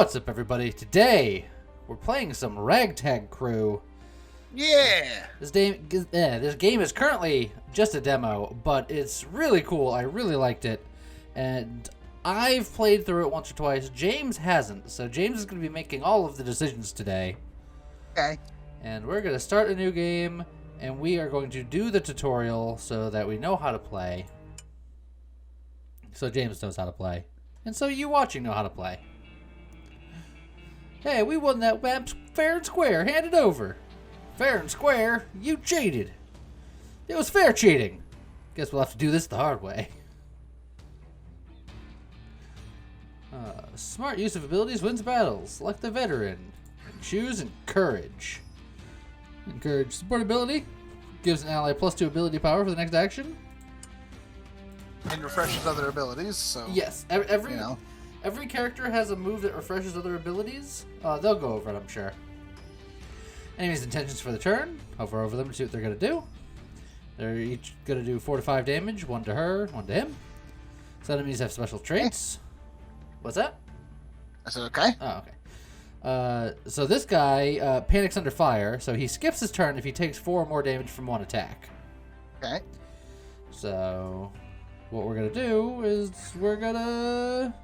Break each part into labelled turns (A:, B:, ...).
A: What's up, everybody? Today, we're playing some Ragtag Crew.
B: Yeah!
A: This game is currently just a demo, but it's really cool. I really liked it. And I've played through it once or twice. James hasn't, so James is going to be making all of the decisions today.
B: Okay.
A: And we're going to start a new game, and we are going to do the tutorial so that we know how to play. So James knows how to play. And so you watching know how to play. Hey, we won that map fair and square. Hand it over. Fair and square? You cheated. It was fair cheating. Guess we'll have to do this the hard way. Smart use of abilities wins battles. Select the veteran. And choose Encourage. Encourage support ability. Gives an ally +2 ability power for the next action.
B: And refreshes other abilities, so...
A: Yes, every character has a move that refreshes other abilities. They'll go over it, I'm sure. Enemies' intentions for the turn. Hover over them to see what they're going to do. They're each going to do 4 to 5 damage. 1 to her, 1 to him. Some enemies have special traits. What's that?
B: I said okay.
A: Oh, okay. So this guy panics under fire, so he skips his turn if he takes 4 or more damage from one attack.
B: Okay.
A: So what we're going to do is we're going to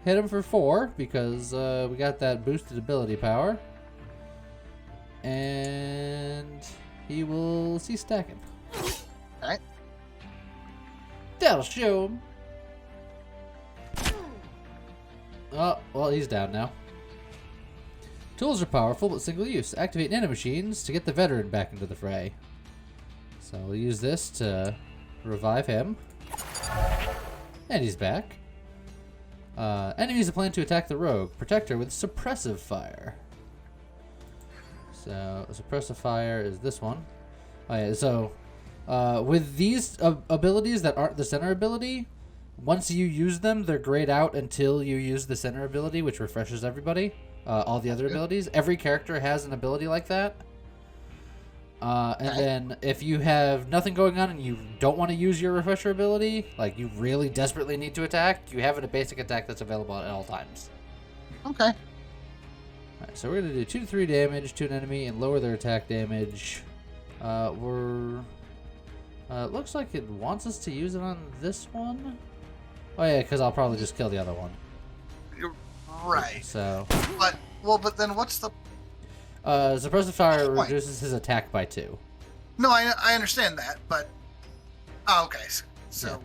A: hit him for 4 because we got that boosted ability power. And he will cease stacking.
B: Alright.
A: That'll show him. Oh, well, he's down now. Tools are powerful but single use. Activate nanomachines to get the veteran back into the fray. So we'll use this to revive him. And he's back. Enemies plan to attack the rogue. Protect her with suppressive fire. So suppressive fire is this one. Oh yeah, so with these abilities that aren't the center ability, once you use them, they're grayed out until you use the center ability, which refreshes everybody. All the other abilities. Every character has an ability like that. And then if you have nothing going on and you don't want to use your refresher ability, like you really desperately need to attack, you have a basic attack that's available at all times.
B: Okay.
A: Alright, so we're going to do 2 to 3 damage to an enemy and lower their attack damage. Looks like it wants us to use it on this one. Oh yeah, because I'll probably just kill the other one.
B: You're right.
A: So.
B: But then what's the...
A: Suppressive fire reduces his attack by 2.
B: No, I understand that, but... Oh, okay. So...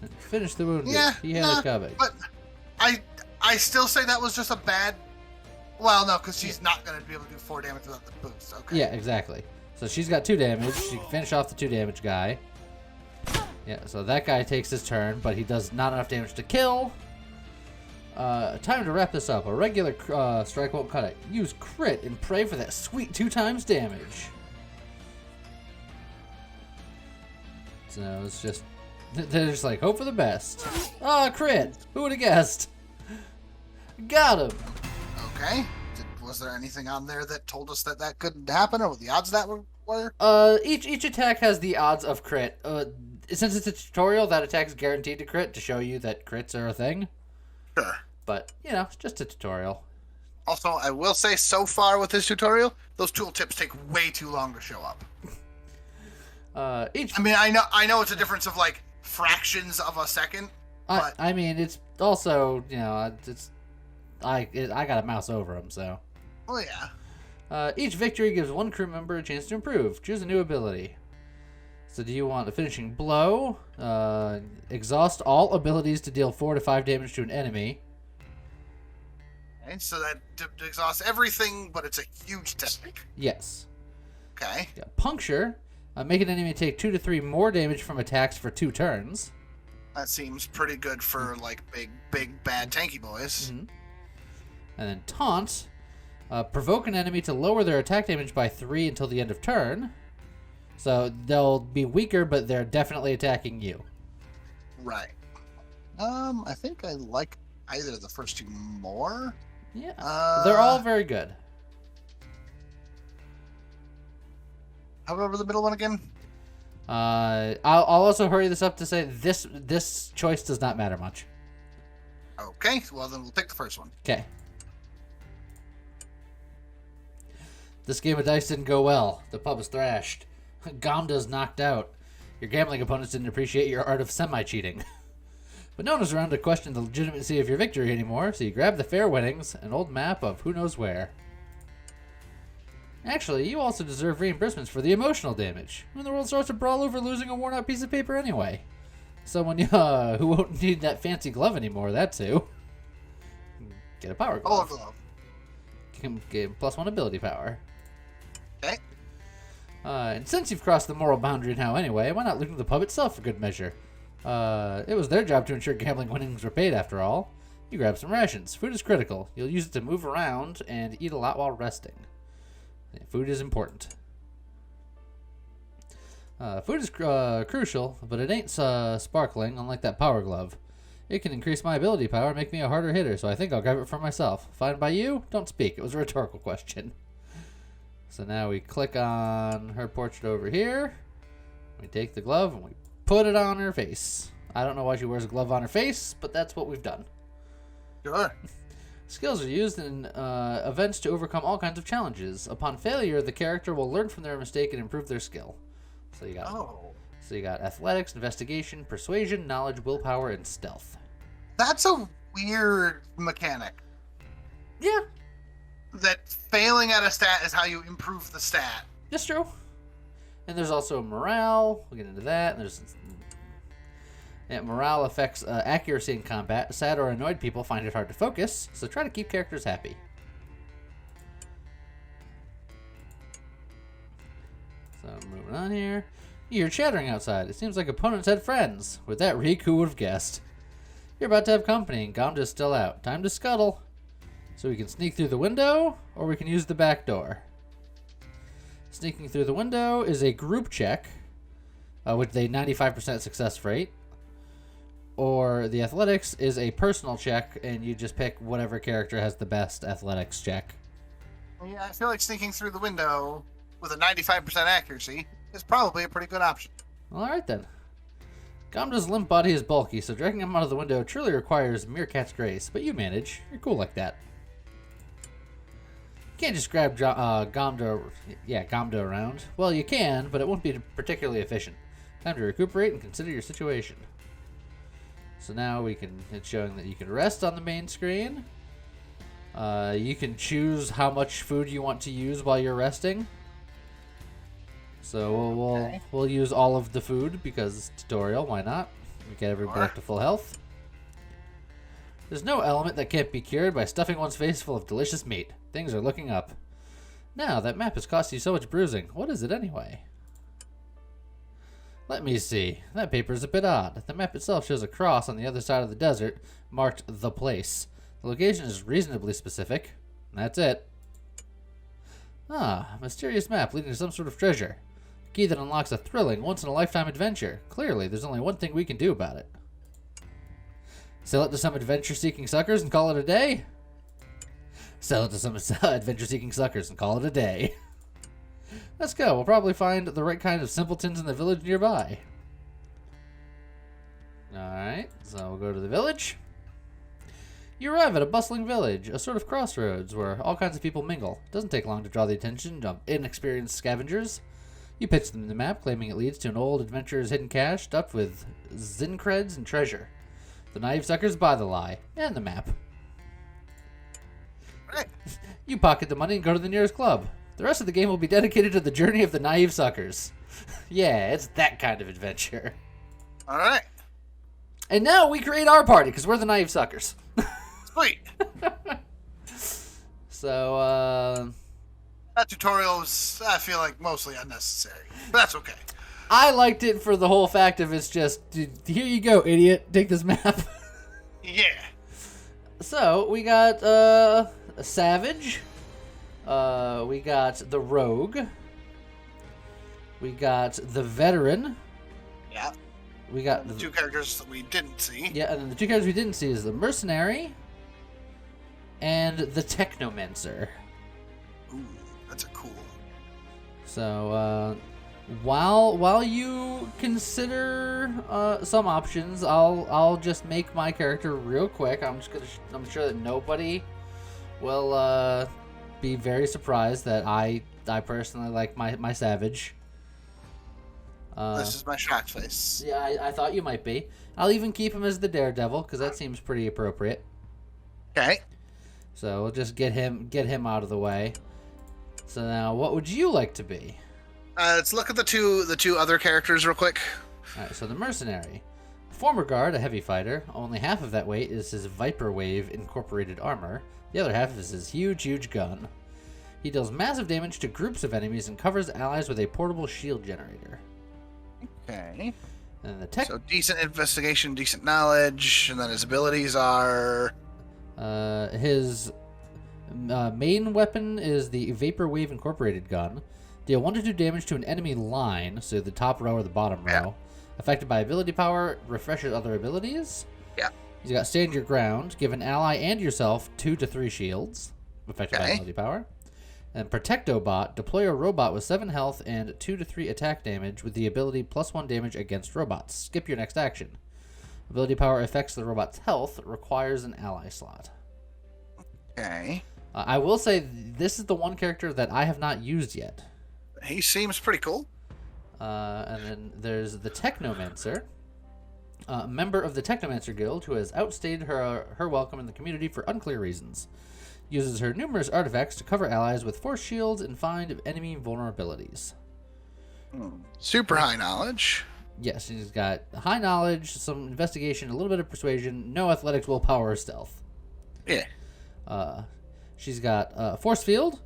A: Yeah. Finish the wound.
B: Yeah,
A: he had it coming.
B: But I still say that was just a bad... Well, no, because she's not going to be able to do 4 damage without the boost. Okay.
A: Yeah, exactly. So she's got 2 damage. She can finish off the 2 damage guy. Yeah, so that guy takes his turn, but he does not enough damage to kill. Time to wrap this up. A regular strike won't cut it. Use crit and pray for that sweet 2 times damage. So it's just... They're just like, hope for the best. Ah, crit! Who would have guessed? Got him!
B: Okay. Was there anything on there that told us that that couldn't happen, or what the odds that were?
A: Each attack has the odds of crit. Since it's a tutorial, that attack's guaranteed to crit to show you that crits are a thing.
B: Sure.
A: But, you know, it's just a tutorial.
B: Also, I will say, so far with this tutorial, those tooltips take way too long to show up. I mean, I know it's a difference of, like, fractions of a second, but...
A: I mean, it's also, you know, I got a mouse over them, so...
B: Oh, yeah.
A: Each victory gives one crew member a chance to improve. Choose a new ability. So do you want a finishing blow? Exhaust all abilities to deal 4 to 5 damage to an enemy.
B: Okay, so that exhausts everything, but it's a huge technique.
A: Yes.
B: Okay.
A: Yeah, puncture. Make an enemy take 2 to 3 more damage from attacks for 2 turns.
B: That seems pretty good for, like, big, bad tanky boys.
A: Mm-hmm. And then taunt. Provoke an enemy to lower their attack damage by 3 until the end of turn. So they'll be weaker, but they're definitely attacking you.
B: Right. I think I like either of the first 2 more.
A: Yeah. They're all very good.
B: How about the middle one again?
A: I'll also hurry this up to say this choice does not matter much.
B: Okay, well then we'll pick the first one.
A: Okay. This game of dice didn't go well. The pub is thrashed. Gamda's knocked out. Your gambling opponents didn't appreciate your art of semi-cheating. But no one was around to question the legitimacy of your victory anymore, so you grab the fair winnings, an old map of who knows where. Actually, you also deserve reimbursements for the emotional damage. When the world starts to brawl over losing a worn-out piece of paper anyway. Someone who won't need that fancy glove anymore, that too. Get a power glove.
B: Glove.
A: Get +1 ability power.
B: Okay.
A: And since you've crossed the moral boundary now anyway, why not loot the pub itself for good measure? It was their job to ensure gambling winnings were paid after all. You grab some rations. Food is critical. You'll use it to move around and eat a lot while resting. Food is important. Food is crucial, but it ain't sparkling, unlike that power glove. It can increase my ability power and make me a harder hitter, so I think I'll grab it for myself. Fine by you? Don't speak. It was a rhetorical question. So now we click on her portrait over here. We take the glove and we put it on her face. I don't know why she wears a glove on her face, but that's what we've done.
B: Sure.
A: Skills are used in events to overcome all kinds of challenges. Upon failure, the character will learn from their mistake and improve their skill. So you got athletics, investigation, persuasion, knowledge, willpower, and stealth.
B: That's a weird mechanic.
A: Yeah.
B: That failing at a stat is how you improve the stat.
A: That's true. And there's also morale. We'll get into that. And morale affects accuracy in combat. Sad or annoyed people find it hard to focus, so try to keep characters happy. So moving on here. You're chattering outside. It seems like opponents had friends. With that reek, who would have guessed? You're about to have company, and Gamda's still out. Time to scuttle. So we can sneak through the window, or we can use the back door. Sneaking through the window is a group check, with a 95% success rate. Or the athletics is a personal check, and you just pick whatever character has the best athletics check.
B: Yeah, I feel like sneaking through the window with a 95% accuracy is probably a pretty good option.
A: Alright then. Gamda's limp body is bulky, so dragging him out of the window truly requires Meerkat's grace, but you manage. You're cool like that. You can't just grab Gamda around. Well, you can, but it won't be particularly efficient. Time to recuperate and consider your situation. So now it's showing that you can rest on the main screen. You can choose how much food you want to use while you're resting. So we'll use all of the food because it's a tutorial. Why not? We get everybody back to full health. There's no element that can't be cured by stuffing one's face full of delicious meat. Things are looking up. Now, that map has cost you so much bruising. What is it anyway? Let me see. That paper is a bit odd. The map itself shows a cross on the other side of the desert, marked The Place. The location is reasonably specific. That's it. Ah, a mysterious map leading to some sort of treasure. A key that unlocks a thrilling, once-in-a-lifetime adventure. Clearly, there's only one thing we can do about it. Sell it to some adventure-seeking suckers and call it a day? Sell it to some adventure-seeking suckers and call it a day. Let's go. We'll probably find the right kind of simpletons in the village nearby. Alright, so we'll go to the village. You arrive at a bustling village, a sort of crossroads where all kinds of people mingle. It doesn't take long to draw the attention of inexperienced scavengers. You pitch them the map, claiming it leads to an old adventurer's hidden cache stuffed with zincreds and treasure. The naive suckers buy the lie, and the map.
B: Right.
A: You pocket the money and go to the nearest club. The rest of the game will be dedicated to the journey of the naive suckers. Yeah, it's that kind of adventure.
B: Alright.
A: And now we create our party, because we're the naive suckers.
B: Sweet.
A: So,
B: that tutorial was, I feel like, mostly unnecessary. But that's okay.
A: I liked it for the whole fact of it's just, here you go, idiot. Take this map.
B: Yeah.
A: So, we got a savage. We got the rogue. We got the veteran.
B: Yeah.
A: We got
B: the two characters that we didn't see.
A: Yeah, and then the two characters we didn't see is the mercenary and the technomancer.
B: Ooh, that's a cool one.
A: So, While you consider some options, I'll just make my character real quick. I'm sure that nobody will be very surprised that I personally like my savage.
B: This is my shocked face.
A: Yeah, I thought you might be. I'll even keep him as the daredevil because that seems pretty appropriate.
B: Okay.
A: So we'll just get him out of the way. So now, what would you like to be?
B: Let's look at the two other characters real quick.
A: All right, so the mercenary, former guard, a heavy fighter. Only half of that weight is his Viper Wave incorporated armor. The other half is his huge gun. He deals massive damage to groups of enemies and covers allies with a portable shield generator.
B: Okay.
A: And the tech.
B: So decent investigation, decent knowledge, and then his abilities are.
A: His main weapon is the Vapor Wave incorporated gun. Deal 1 to 2 damage to an enemy line, so the top row or the bottom row.
B: Yeah.
A: Affected by ability power, refreshes other abilities.
B: Yeah.
A: He's got Stand Your Ground. Give an ally and yourself 2 to 3 shields. Affected by ability power. And Protectobot. Deploy a robot with 7 health and 2 to 3 attack damage with the ability +1 damage against robots. Skip your next action. Ability power affects the robot's health. Requires an ally slot.
B: Okay.
A: I will say this is the one character that I have not used yet.
B: He seems pretty cool.
A: And then there's the Technomancer. Member of the Technomancer Guild who has outstayed her welcome in the community for unclear reasons. Uses her numerous artifacts to cover allies with force shields and find enemy vulnerabilities.
B: Super high knowledge.
A: Yes, she's got high knowledge, some investigation, a little bit of persuasion, no athletics, willpower, or stealth.
B: Yeah.
A: She's got force field.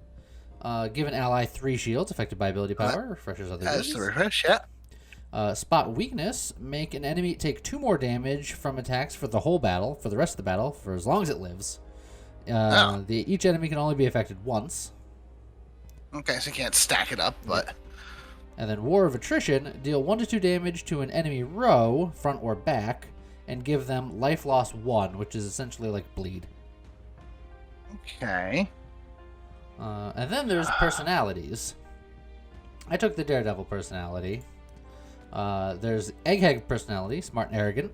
A: Give an ally 3 shields affected by ability power. Refreshes other abilities.
B: That's the refresh, yeah.
A: Spot weakness. Make an enemy take 2 more damage from attacks for the whole battle, for the rest of the battle, for as long as it lives. Each enemy can only be affected once.
B: Okay, so you can't stack it up, but...
A: And then War of Attrition. Deal 1 to 2 damage to an enemy row, front or back, and give them life loss 1, which is essentially like bleed.
B: Okay.
A: And then there's personalities. I took the Daredevil personality. There's Egghead personality, smart and arrogant.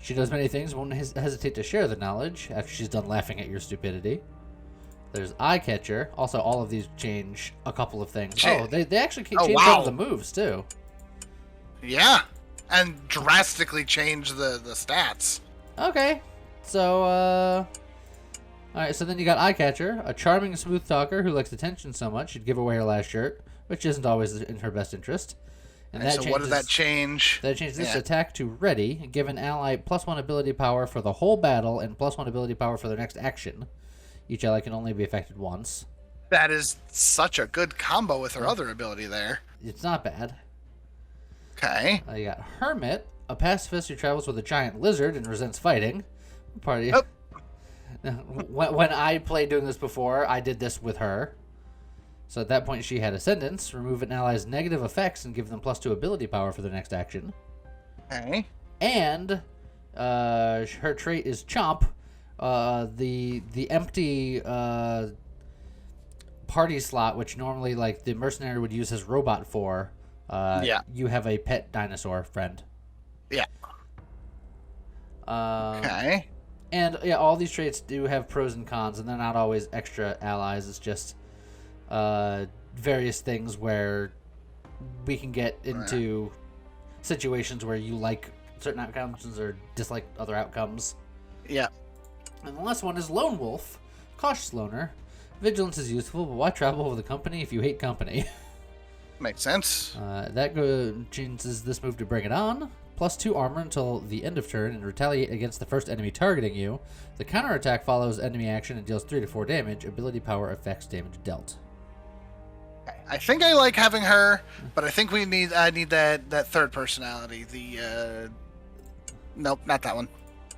A: She knows many things, won't hesitate to share the knowledge after she's done laughing at your stupidity. There's Eye Catcher. Also, all of these change a couple of things. Oh, they actually change all of the moves, too.
B: Yeah. And drastically change the stats.
A: Okay. So, alright, so then you got Eye Catcher, a charming smooth talker who likes attention so much she'd give away her last shirt, which isn't always in her best interest. And
B: so what did that change?
A: That changes this attack to ready. Give an ally +1 ability power for the whole battle and +1 ability power for their next action. Each ally can only be affected once.
B: That is such a good combo with her other ability there.
A: It's not bad.
B: Okay.
A: You got Hermit, a pacifist who travels with a giant lizard and resents fighting. Party.
B: Oh.
A: When I played doing this before, I did this with her. So at that point, she had Ascendance. Remove an ally's negative effects and give them +2 ability power for their next action.
B: Okay.
A: And her trait is Chomp. The empty party slot, which normally like the mercenary would use his robot for. You have a pet dinosaur friend.
B: Yeah. Okay.
A: And yeah, all these traits do have pros and cons, and they're not always extra allies. It's just various things where we can get into situations where you like certain outcomes or dislike other outcomes.
B: Yeah.
A: And the last one is Lone Wolf, cautious loner. Vigilance is useful, but why travel with a company if you hate company?
B: Makes sense.
A: That changes this move to Bring It On. +2 armor until the end of turn and retaliate against the first enemy targeting you. The counterattack follows enemy action and deals 3 to 4 damage. Ability power affects damage dealt.
B: I think I like having her, but I think I need that third personality. Nope, not that one.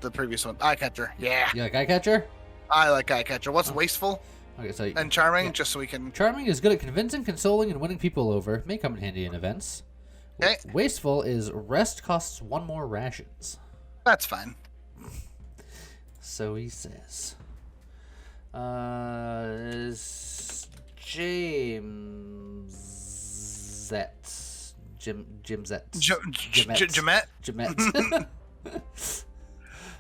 B: The previous one. Eye Catcher. Yeah.
A: You like Eye Catcher?
B: I like Eye Catcher. What's Wasteful?
A: Okay, so
B: and Charming, just so we can...
A: Charming is good at convincing, consoling, and winning people over. May come in handy in events.
B: Okay.
A: Wasteful is rest costs 1 more rations.
B: That's fine.
A: So he says. Is James Jimzets.
B: Jamet?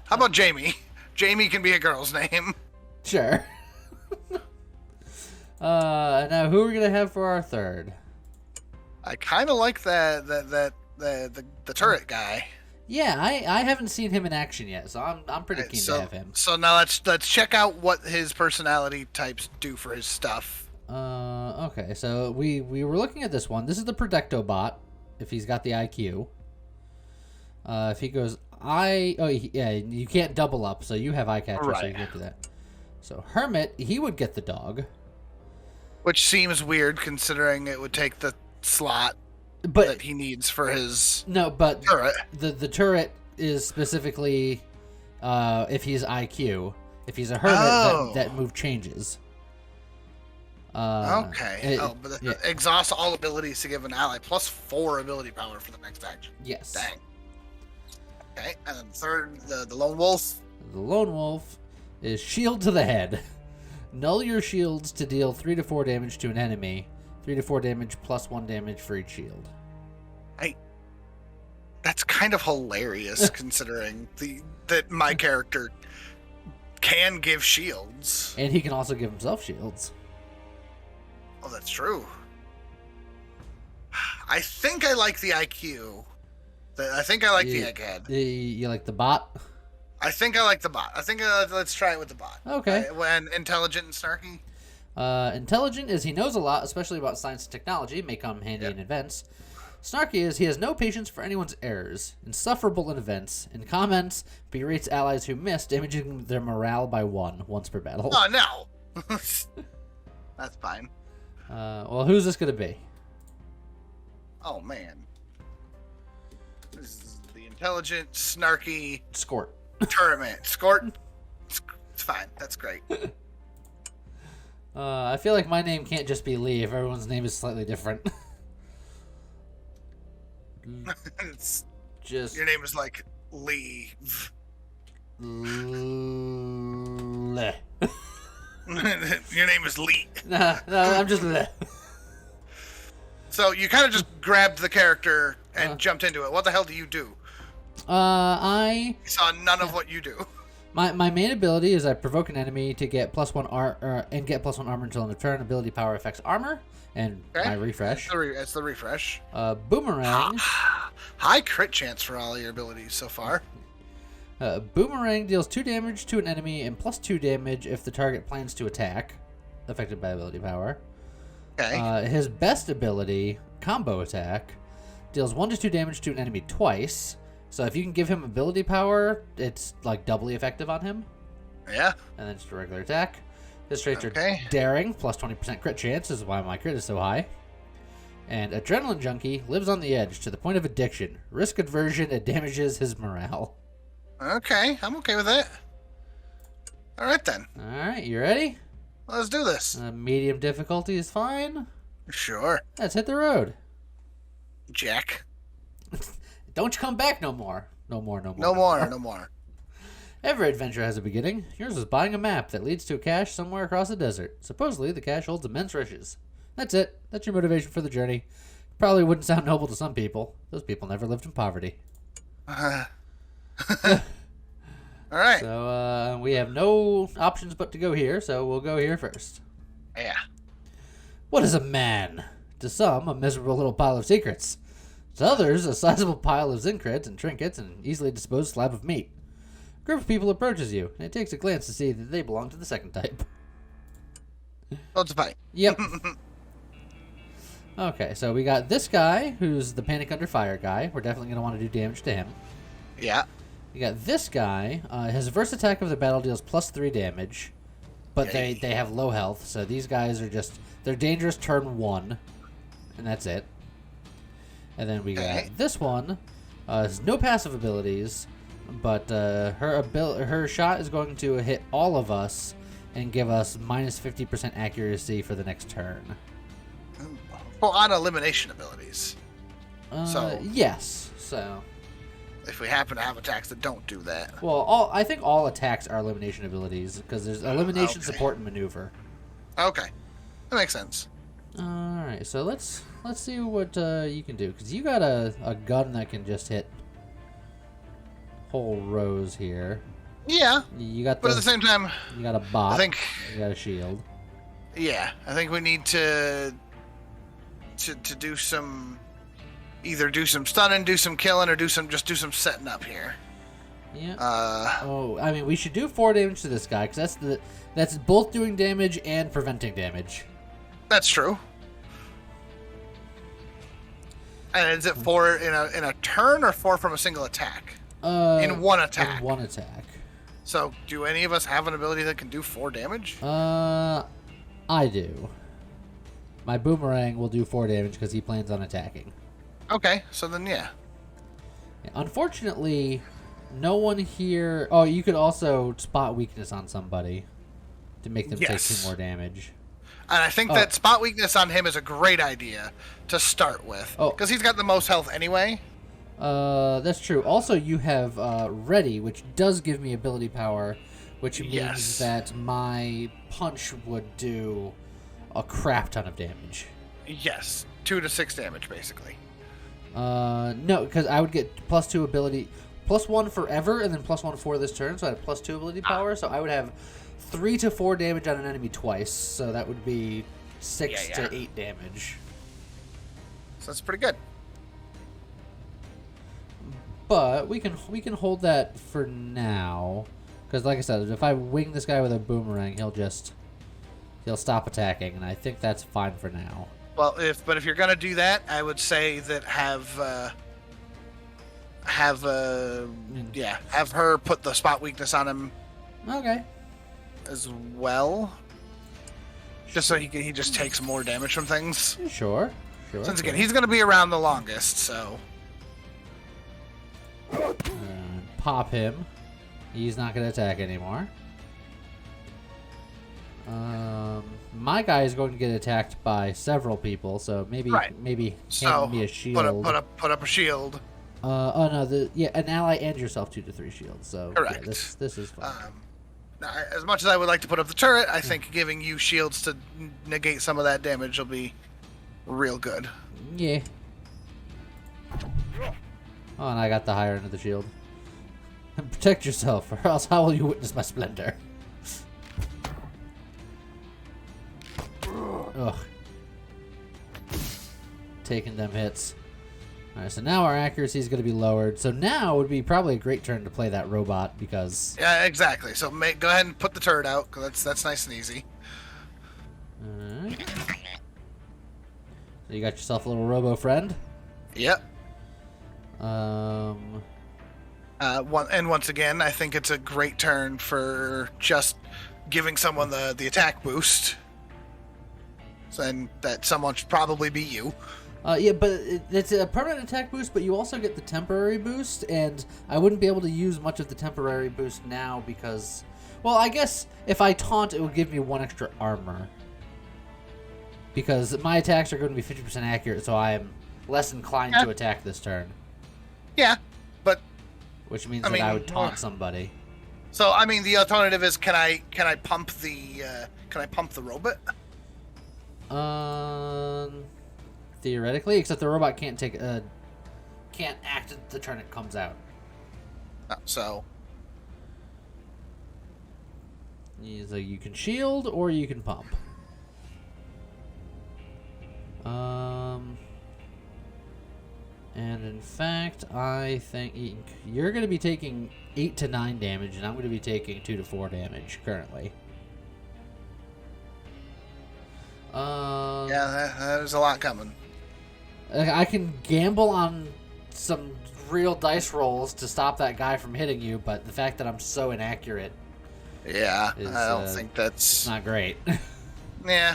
B: How about Jamie? Jamie can be a girl's name.
A: Sure. Now who are we gonna have for our third?
B: I kind of like the turret guy.
A: Yeah, I haven't seen him in action yet, so I'm pretty keen to have him.
B: So now let's check out what his personality types do for his stuff.
A: Okay, so we were looking at this one. This is the Protecto bot, if he's got the IQ. If he goes you can't double up, so you have eye catcher,
B: right.
A: So you can't do that. So Hermit, he would get the dog.
B: Which seems weird considering it would take the slot that he needs for his turret.
A: The turret is specifically if he's IQ. If he's a Hermit, that move changes.
B: Okay. But it exhausts all abilities to give an ally plus 4 ability power for the next action.
A: Yes.
B: Dang. Okay, and then third, the Lone Wolf.
A: The Lone Wolf is shield to the head. Null your shields to deal 3 to 4 damage to an enemy. 3 to 4 damage plus 1 damage for each shield.
B: That's kind of hilarious considering that my character can give shields.
A: And he can also give himself shields.
B: Oh, that's true. I think I like the IQ. I think I like the egghead.
A: You like the bot?
B: I think I like the bot. I think let's try it with the bot.
A: Okay.
B: And intelligent and snarky?
A: Intelligent is he knows a lot, especially about science and technology, may come handy in events. Snarky is he has no patience for anyone's errors, insufferable in events, in comments, berates allies who miss, damaging their morale by 1 once per battle.
B: Oh, no! That's fine.
A: Well, who's this going to be?
B: Oh, man. This is the intelligent, snarky...
A: Skort.
B: Tournament. Skort? It's fine. That's great.
A: I feel like my name can't just be Lee if everyone's name is slightly different.
B: It's
A: just...
B: Your name is like Lee.
A: Le.
B: Your name is Lee.
A: No, I'm just Le.
B: So you kind of just grabbed the character and jumped into it. What the hell do you do?
A: I
B: saw none of what you do.
A: My main ability is I provoke an enemy to get +1 and get +1 armor until end of turn. Ability power affects armor and my refresh.
B: It's the refresh.
A: Boomerang.
B: High crit chance for all your abilities so far.
A: Boomerang deals 2 damage to an enemy and +2 damage if the target plans to attack, affected by ability power.
B: Okay.
A: His best ability, combo attack, deals 1 to 2 damage to an enemy twice. So if you can give him ability power, it's like doubly effective on him.
B: Yeah.
A: And then just a regular attack. His traits are daring, plus 20% crit chance, is why my crit is so high. And Adrenaline Junkie lives on the edge to the point of addiction. Risk aversion, it damages his morale.
B: Okay, I'm okay with that. All right then.
A: All right, you ready?
B: Let's do this.
A: Medium difficulty is fine.
B: Sure.
A: Let's hit the road.
B: Jack.
A: Don't you come back no more. No more. Every adventure has a beginning. Yours was buying a map that leads to a cache somewhere across the desert. Supposedly, the cache holds immense riches. That's it. That's your motivation for the journey. Probably wouldn't sound noble to some people. Those people never lived in poverty.
B: All right.
A: So, we have no options but to go here, so we'll go here first.
B: Yeah.
A: What is a man? To some, a miserable little pile of secrets. To others, a sizable pile of Zincreds and trinkets and an easily disposed slab of meat. A group of people approaches you, and it takes a glance to see that they belong to the second type.
B: Oh, it's a fight.
A: Yep. Okay, so we got this guy, who's the Panic Under Fire guy. We're definitely going to want to do damage to him.
B: Yeah.
A: We got this guy. His first attack of the battle deals +3 damage, but they have low health, so these guys are just... They're dangerous turn 1, and that's it. And then we got this one. Has no passive abilities, but her shot is going to hit all of us and give us -50% accuracy for the next turn.
B: Well, on elimination abilities.
A: Yes. So
B: if we happen to have attacks that don't do that.
A: Well, I think all attacks are elimination abilities because there's elimination, support, and maneuver.
B: Okay, that makes sense.
A: All right, so let's let's see what you can do. Because you got a gun that can just hit whole rows here.
B: Yeah.
A: You got
B: but at the same time,
A: you got a bot.
B: I think
A: you got a shield.
B: Yeah, I think we need to do some, either do some stunning, do some killing, or do some setting up here.
A: Yeah. I mean, we should do 4 damage to this guy because that's both doing damage and preventing damage.
B: That's true. And is it 4 in a turn or 4 from a single attack? In one attack.
A: In one attack.
B: So, do any of us have an ability that can do 4 damage?
A: I do. My boomerang will do 4 damage because he plans on attacking.
B: Okay, so then yeah.
A: Unfortunately, no one here... Oh, you could also spot weakness on somebody to make them take 2 more damage.
B: And I think that spot weakness on him is a great idea to start with. Because he's got the most health anyway.
A: That's true. Also, you have Ready, which does give me ability power, which means that my punch would do a crap ton of damage.
B: Yes. 2 to 6 damage, basically.
A: No, because I would get +2 ability... +1 forever, and then +1 for this turn, so I had +2 ability power, so I would have 3 to 4 damage on an enemy twice, so that would be 6 to 8 damage.
B: So that's pretty good.
A: But we can hold that for now, because like I said, if I wing this guy with a boomerang, he'll stop attacking, and I think that's fine for now.
B: Well, if you're gonna do that, I would say that have her put the spot weakness on him.
A: Okay.
B: As well, just so he just takes more damage from things.
A: Sure.
B: Since again, he's gonna be around the longest, so.
A: Pop him. He's not gonna attack anymore. My guy is going to get attacked by several people, so maybe hand me a shield.
B: Put up a shield.
A: Oh no, an ally and yourself 2 to 3 shields. So
B: correct.
A: Yeah, this is fine.
B: As much as I would like to put up the turret, I think giving you shields to negate some of that damage will be real good.
A: Yeah. Oh, and I got the higher end of the shield. Protect yourself, or else how will you witness my splendor? Ugh. Taking them hits. Alright, so now our accuracy is going to be lowered. So now would be probably a great turn to play that robot because...
B: Yeah, exactly. So go ahead and put the turret out, because that's nice and easy.
A: Alright. So you got yourself a little robo friend?
B: Yep. Once again, I think it's a great turn for just giving someone the attack boost. And that someone should probably be you.
A: Yeah, but it's a permanent attack boost, but you also get the temporary boost, and I wouldn't be able to use much of the temporary boost now because... Well, I guess if I taunt, it would give me 1 extra armor. Because my attacks are going to be 50% accurate, so I am less inclined to attack this turn.
B: Yeah, but...
A: Which means that I would taunt somebody.
B: So, I mean, the alternative is can I pump the robot?
A: Theoretically, except the robot can't act the turn it comes out.
B: So
A: So you can shield or you can pump. And in fact, I think you're going to be taking 8 to 9 damage, and I'm going to be taking 2 to 4 damage currently.
B: Yeah, there's a lot coming.
A: I can gamble on some real dice rolls to stop that guy from hitting you, but the fact that I'm so inaccurate...
B: Yeah, I don't think that's...
A: not great.
B: Yeah.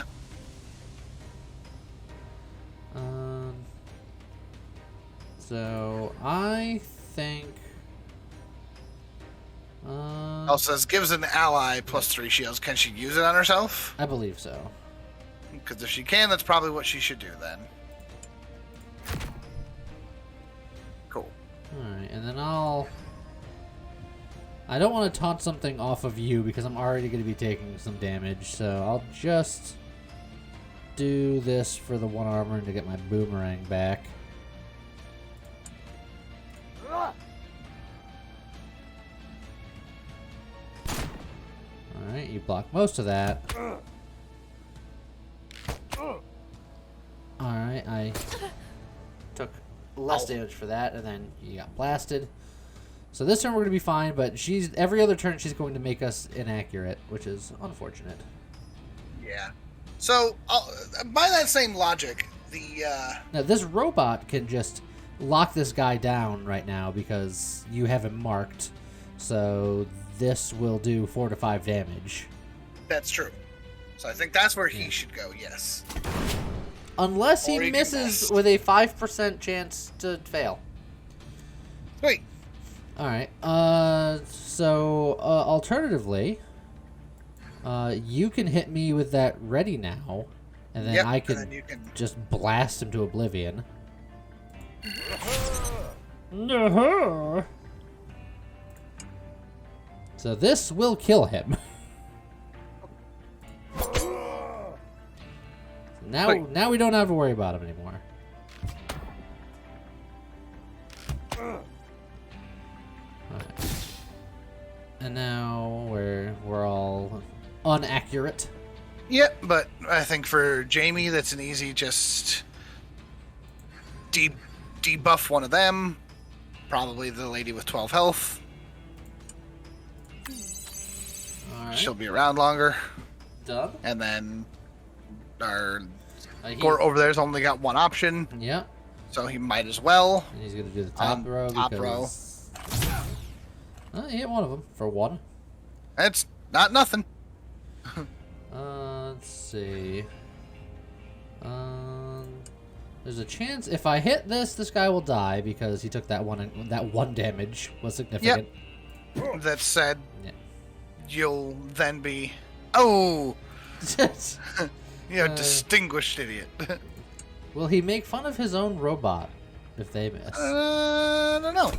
A: So, I think...
B: Also says, gives an ally +3 shields. Can she use it on herself?
A: I believe so.
B: Because if she can, that's probably what she should do then. Cool.
A: Alright, and then I don't want to taunt something off of you because I'm already going to be taking some damage, so I'll just do this for the 1 armor and to get my boomerang back. Alright, you block most of that. Alright, I took less damage for that, and then you got blasted. So this turn we're going to be fine, but every other turn she's going to make us inaccurate, which is unfortunate.
B: Yeah. So, by that same logic,
A: Now, this robot can just lock this guy down right now because you have him marked. So this will do 4 to 5 damage.
B: That's true. So I think that's where he should go, yes.
A: Unless he misses with a 5% chance to fail.
B: Sweet.
A: Alright, so, alternatively, you can hit me with that ready now, and then I can, just blast him to oblivion. No. So this will kill him. Now we don't have to worry about him anymore. And now we're all unaccurate.
B: Yep, but I think for Jamie, that's an easy just debuff one of them. Probably the lady with 12 health.
A: All right.
B: She'll be around longer.
A: Done.
B: And then our Gort over there's only got one option.
A: Yep.
B: So he might as well.
A: And he's gonna do the top row.
B: Top row.
A: He hit one of them for 1.
B: It's not nothing.
A: Let's see. There's a chance if I hit this guy will die because he took that one damage was significant.
B: Yep. That said, you'll then be you're a distinguished idiot.
A: Will he make fun of his own robot if they miss?
B: I don't know.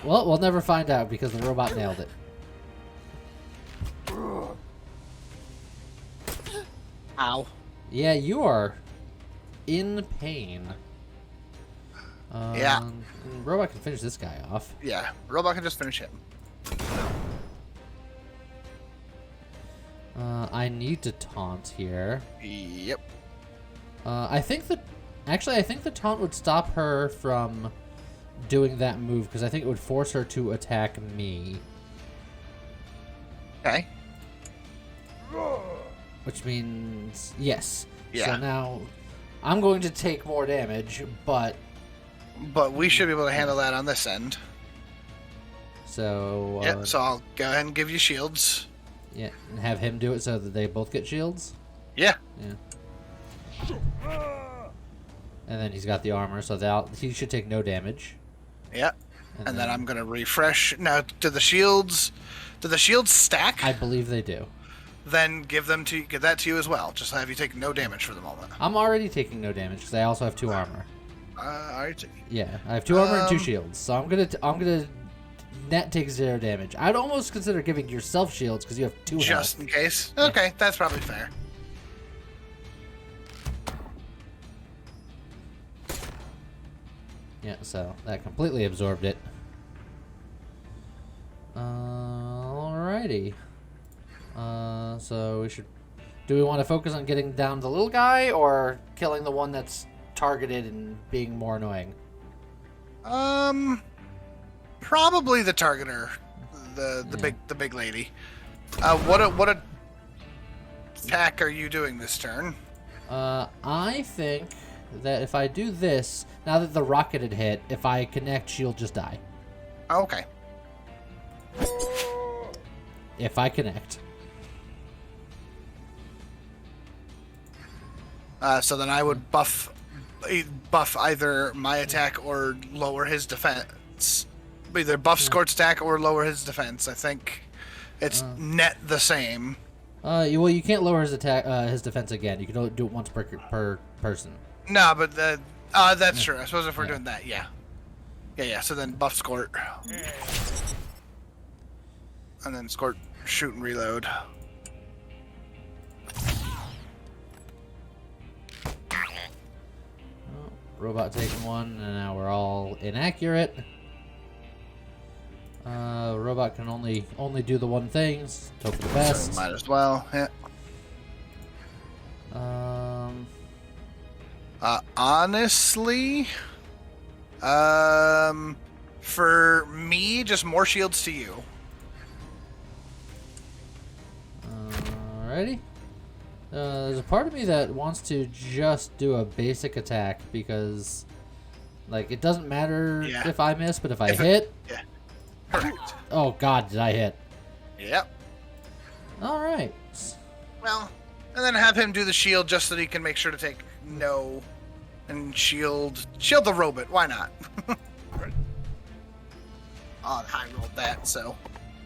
A: Well, we'll never find out because the robot nailed it.
B: Ow.
A: Yeah, you are in pain.
B: Yeah.
A: Robot can finish this guy off.
B: Yeah, robot can just finish him.
A: I need to taunt here.
B: Yep.
A: I think the taunt would stop her from doing that move because I think it would force her to attack me.
B: Okay.
A: Which means yes.
B: Yeah.
A: So now I'm going to take more damage, but
B: we should be able to handle that on this end.
A: So
B: yeah. So I'll go ahead and give you shields.
A: Yeah, and have him do it so that they both get shields.
B: Yeah.
A: Yeah. And then he's got the armor, so he should take no damage.
B: Yeah. And then I'm gonna refresh. Now, do the shields stack?
A: I believe they do.
B: Then give that to you as well. Just have you take no damage for the moment.
A: I'm already taking no damage because I also have 2 armor.
B: Alright.
A: Yeah, I have 2 armor and 2 shields, so I'm gonna net take 0 damage. I'd almost consider giving yourself shields because you have 2 health.
B: Just in case. Okay, yeah. That's probably fair.
A: Yeah, so that completely absorbed it. Alrighty. So do we want to focus on getting down the little guy or killing the one that's targeted and being more annoying?
B: Probably the targeter, the big lady. What attack are you doing this turn?
A: I think that if I do this, now that the rocket had hit, if I connect, she'll just die.
B: Okay.
A: If I connect.
B: So then I would buff either my attack or lower his defense. Either buff Scorch's attack or lower his defense. I think it's net the same.
A: Well, you can't lower his defense again. You can only do it once per person.
B: No, but that's true. I suppose if we're doing that, yeah. So then buff Scorch, and then Scorch shoot and reload.
A: Robot taking one, and now we're all inaccurate. Robot can only do the one thing. Hope for the best.
B: So might as well. Yeah. Honestly, for me, just more shields to you.
A: Alrighty. There's a part of me that wants to just do a basic attack because, like, it doesn't matter if I miss, but if I hit.
B: Yeah. Correct.
A: Oh God, did I hit?
B: Yep.
A: All right.
B: Well, and then have him do the shield just so that he can make sure to take no, and shield the robot. Why not? Oh, I rolled that, so.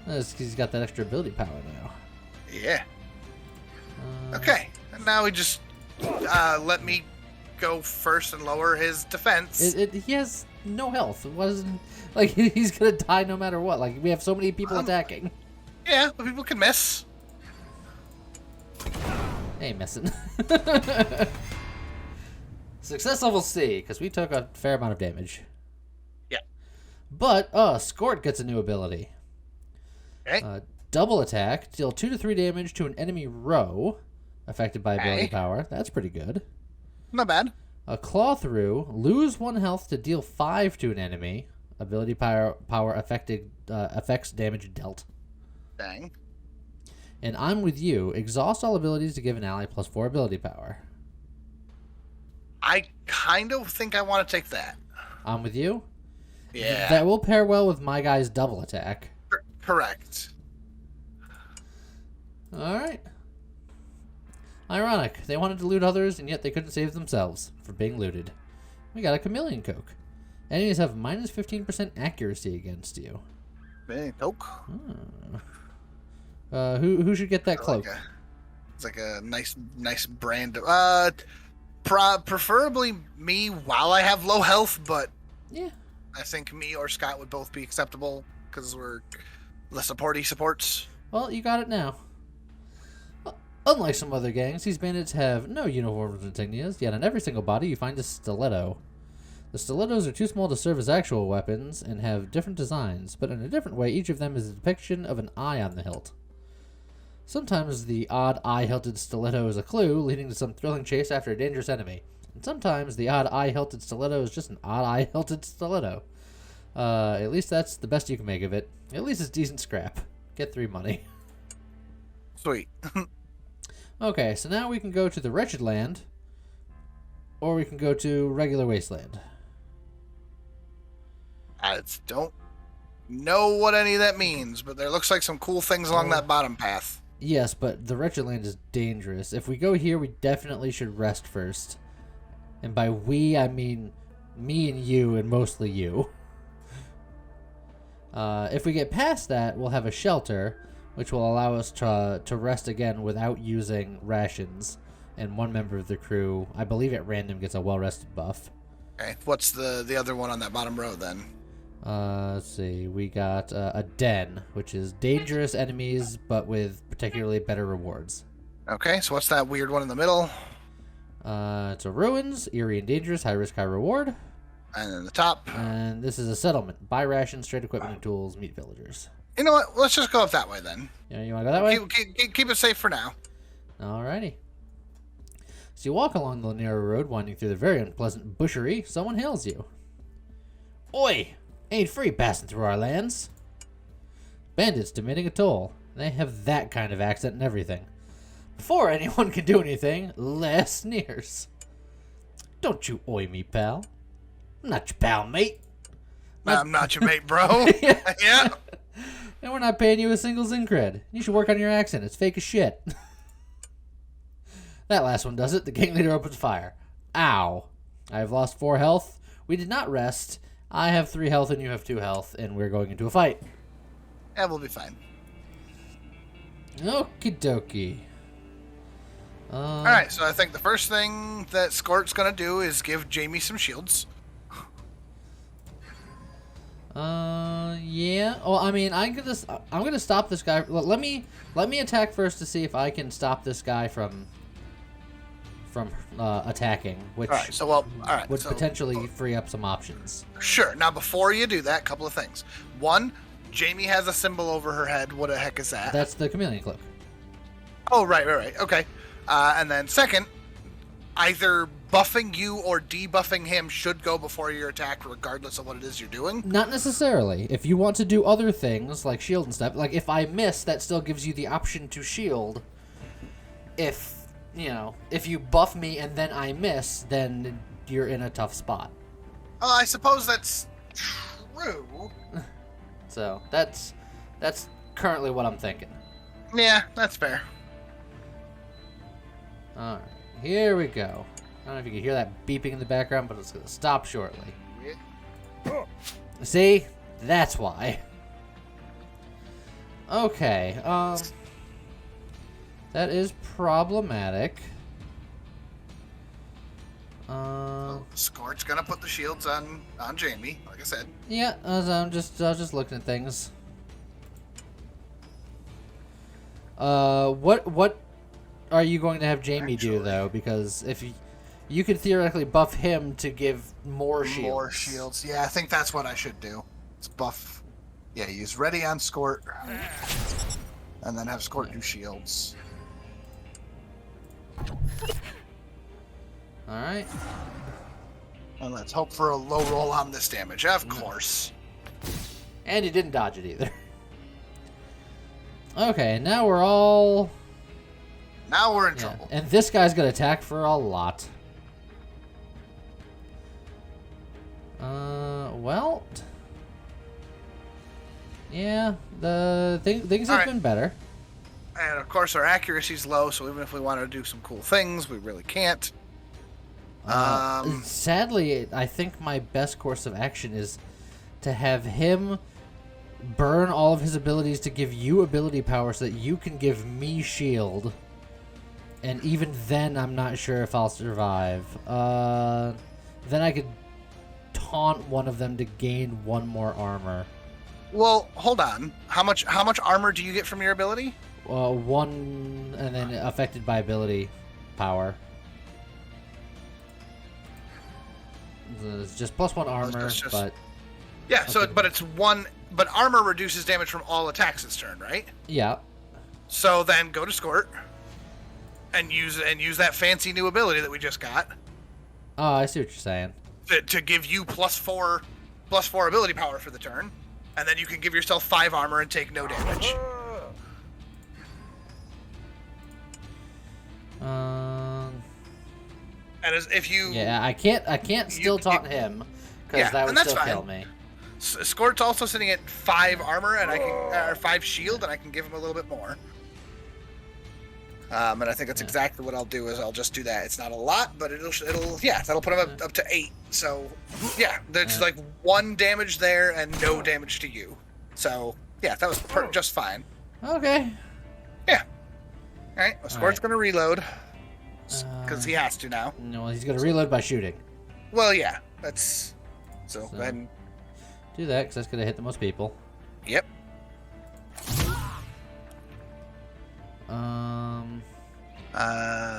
A: He's got that extra ability power now.
B: Yeah. Okay, and now he just let me go first and lower his defense.
A: He has no health. It wasn't like he's gonna die no matter what. Like, we have so many people attacking.
B: Yeah, but people can miss.
A: Ain't missing. Success level C, because we took a fair amount of damage.
B: Yeah.
A: But Skort gets a new ability.
B: Okay.
A: Double attack, deal 2 to 3 damage to an enemy row affected by ability power. That's pretty good.
B: Not bad.
A: A claw through, lose 1 health to deal 5 to an enemy. Ability power affects damage dealt.
B: Dang.
A: And I'm with you. Exhaust all abilities to give an ally plus 4 ability power.
B: I kind of think I want to take that.
A: I'm with you.
B: Yeah.
A: That will pair well with my guy's double attack.
B: Correct.
A: Alright. Ironic. They wanted to loot others, and yet they couldn't save themselves for being looted. We got a chameleon coke. Enemies have minus 15% accuracy against you.
B: Hey, coke.
A: Who should get that cloak?
B: It's like a nice brand. Preferably me while I have low health, but
A: yeah,
B: I think me or Scott would both be acceptable because we're the supports.
A: Well, you got it now. Unlike some other gangs, these bandits have no uniforms or insignias, yet on every single body you find a stiletto. The stilettos are too small to serve as actual weapons and have different designs, but in a different way each of them is a depiction of an eye on the hilt. Sometimes the odd eye-hilted stiletto is a clue, leading to some thrilling chase after a dangerous enemy. And sometimes the odd eye-hilted stiletto is just an odd eye-hilted stiletto. At least that's the best you can make of it. At least it's decent scrap. Get 3 money.
B: Sweet.
A: Okay, so now we can go to the Wretched Land, or we can go to regular Wasteland.
B: I don't know what any of that means, but there looks like some cool things along that bottom path.
A: Yes, but the Wretched Land is dangerous. If we go here, we definitely should rest first. And by we, I mean me and you, and mostly you. If we get past that, we'll have a shelter, which will allow us to rest again without using rations. And one member of the crew, I believe at random, gets a well-rested buff.
B: Okay, what's the other one on that bottom row then?
A: Let's see. We got a den, which is dangerous enemies, but with particularly better rewards.
B: Okay, so what's that weird one in the middle?
A: It's a ruins, eerie and dangerous, high risk, high reward.
B: And then the top.
A: And this is a settlement. Buy rations, trade equipment and tools, meet villagers.
B: You know what? Let's just go up that way then.
A: You want to go that way?
B: Keep it safe for now.
A: Alrighty. So you walk along the narrow road, winding through the very unpleasant bushery. Someone hails you. Oi! Ain't free passing through our lands. Bandits demanding a toll. They have that kind of accent and everything. Before anyone can do anything, Les sneers. Don't you oi me, pal. I'm not your pal, mate.
B: I'm not your mate, bro. Yeah.
A: And we're not paying you a single Zincred. You should work on your accent. It's fake as shit. That last one does it. The gang leader opens fire. Ow. I have lost 4 health. We did not rest. I have 3 health and you have 2 health, and we're going into a fight.
B: Yeah, we'll be fine.
A: Okie dokie.
B: Alright, so I think the first thing that Skort's gonna do is give Jamie some shields.
A: Yeah. Oh, I mean, I'm gonna stop this guy. Let me attack first to see if I can stop this guy from from attacking, which
B: all right. So
A: would potentially free up some options.
B: Sure. Now, before you do that, a couple of things. One, Jamie has a symbol over her head. What the heck is that?
A: That's the chameleon cloak.
B: Oh, right. Okay. And then second, either buffing you or debuffing him should go before your attack, regardless of what it is you're doing.
A: Not necessarily. If you want to do other things, like shield and stuff, like if I miss, that still gives you the option to shield. If you buff me and then I miss, then you're in a tough spot.
B: I suppose that's true.
A: So that's currently what I'm thinking.
B: Yeah, that's fair.
A: Alright, here we go. I don't know if you can hear that beeping in the background, but it's going to stop shortly. See? That's why. Okay, that is problematic.
B: Scorch gonna put the shields on Jamie, like I said.
A: Yeah, I was just looking at things. What are you going to have Jamie do though? Because if you could theoretically buff him to give more shields.
B: More shields. Yeah, I think that's what I should do. It's buff. Yeah, use ready on Scort, and then have Scort do shields.
A: All right.
B: And let's hope for a low roll on this damage, of course.
A: And you didn't dodge it either. Okay, now we're all...
B: Now we're in trouble.
A: And this guy's going to attack for a lot. Well... Yeah, things have been better.
B: And of course our accuracy's low, so even if we wanted to do some cool things, we really can't.
A: Sadly, I think my best course of action is to have him burn all of his abilities to give you ability power so that you can give me shield. And even then, I'm not sure if I'll survive. Then I could taunt one of them to gain one more armor.
B: Well, hold on. How much armor do you get from your ability?
A: One, and then affected by ability power. It's just +1 armor, but...
B: Yeah, okay. So, but it's one... But armor reduces damage from all attacks this turn, right?
A: Yeah.
B: So then go to Scort and use that fancy new ability that we just got.
A: Oh, I see what you're saying.
B: To give you +4 ability power for the turn, and then you can give yourself 5 armor and take no damage. And as if you...
A: Yeah, I can't still taunt him, because that would still kill me.
B: Scort's also sitting at 5 armor, and I can 5 shield, and I can give him a little bit more. And I think that's exactly what I'll do. Is I'll just do that. It's not a lot, but that'll put him up to 8. So yeah, there's like 1 damage there and no damage to you. So yeah, that was just fine.
A: Okay.
B: Yeah. All right. Well, Scort's gonna reload because he has to now.
A: No, he's gonna reload by shooting.
B: Well, yeah. That's so then.
A: Do that because that's gonna hit the most people.
B: Yep.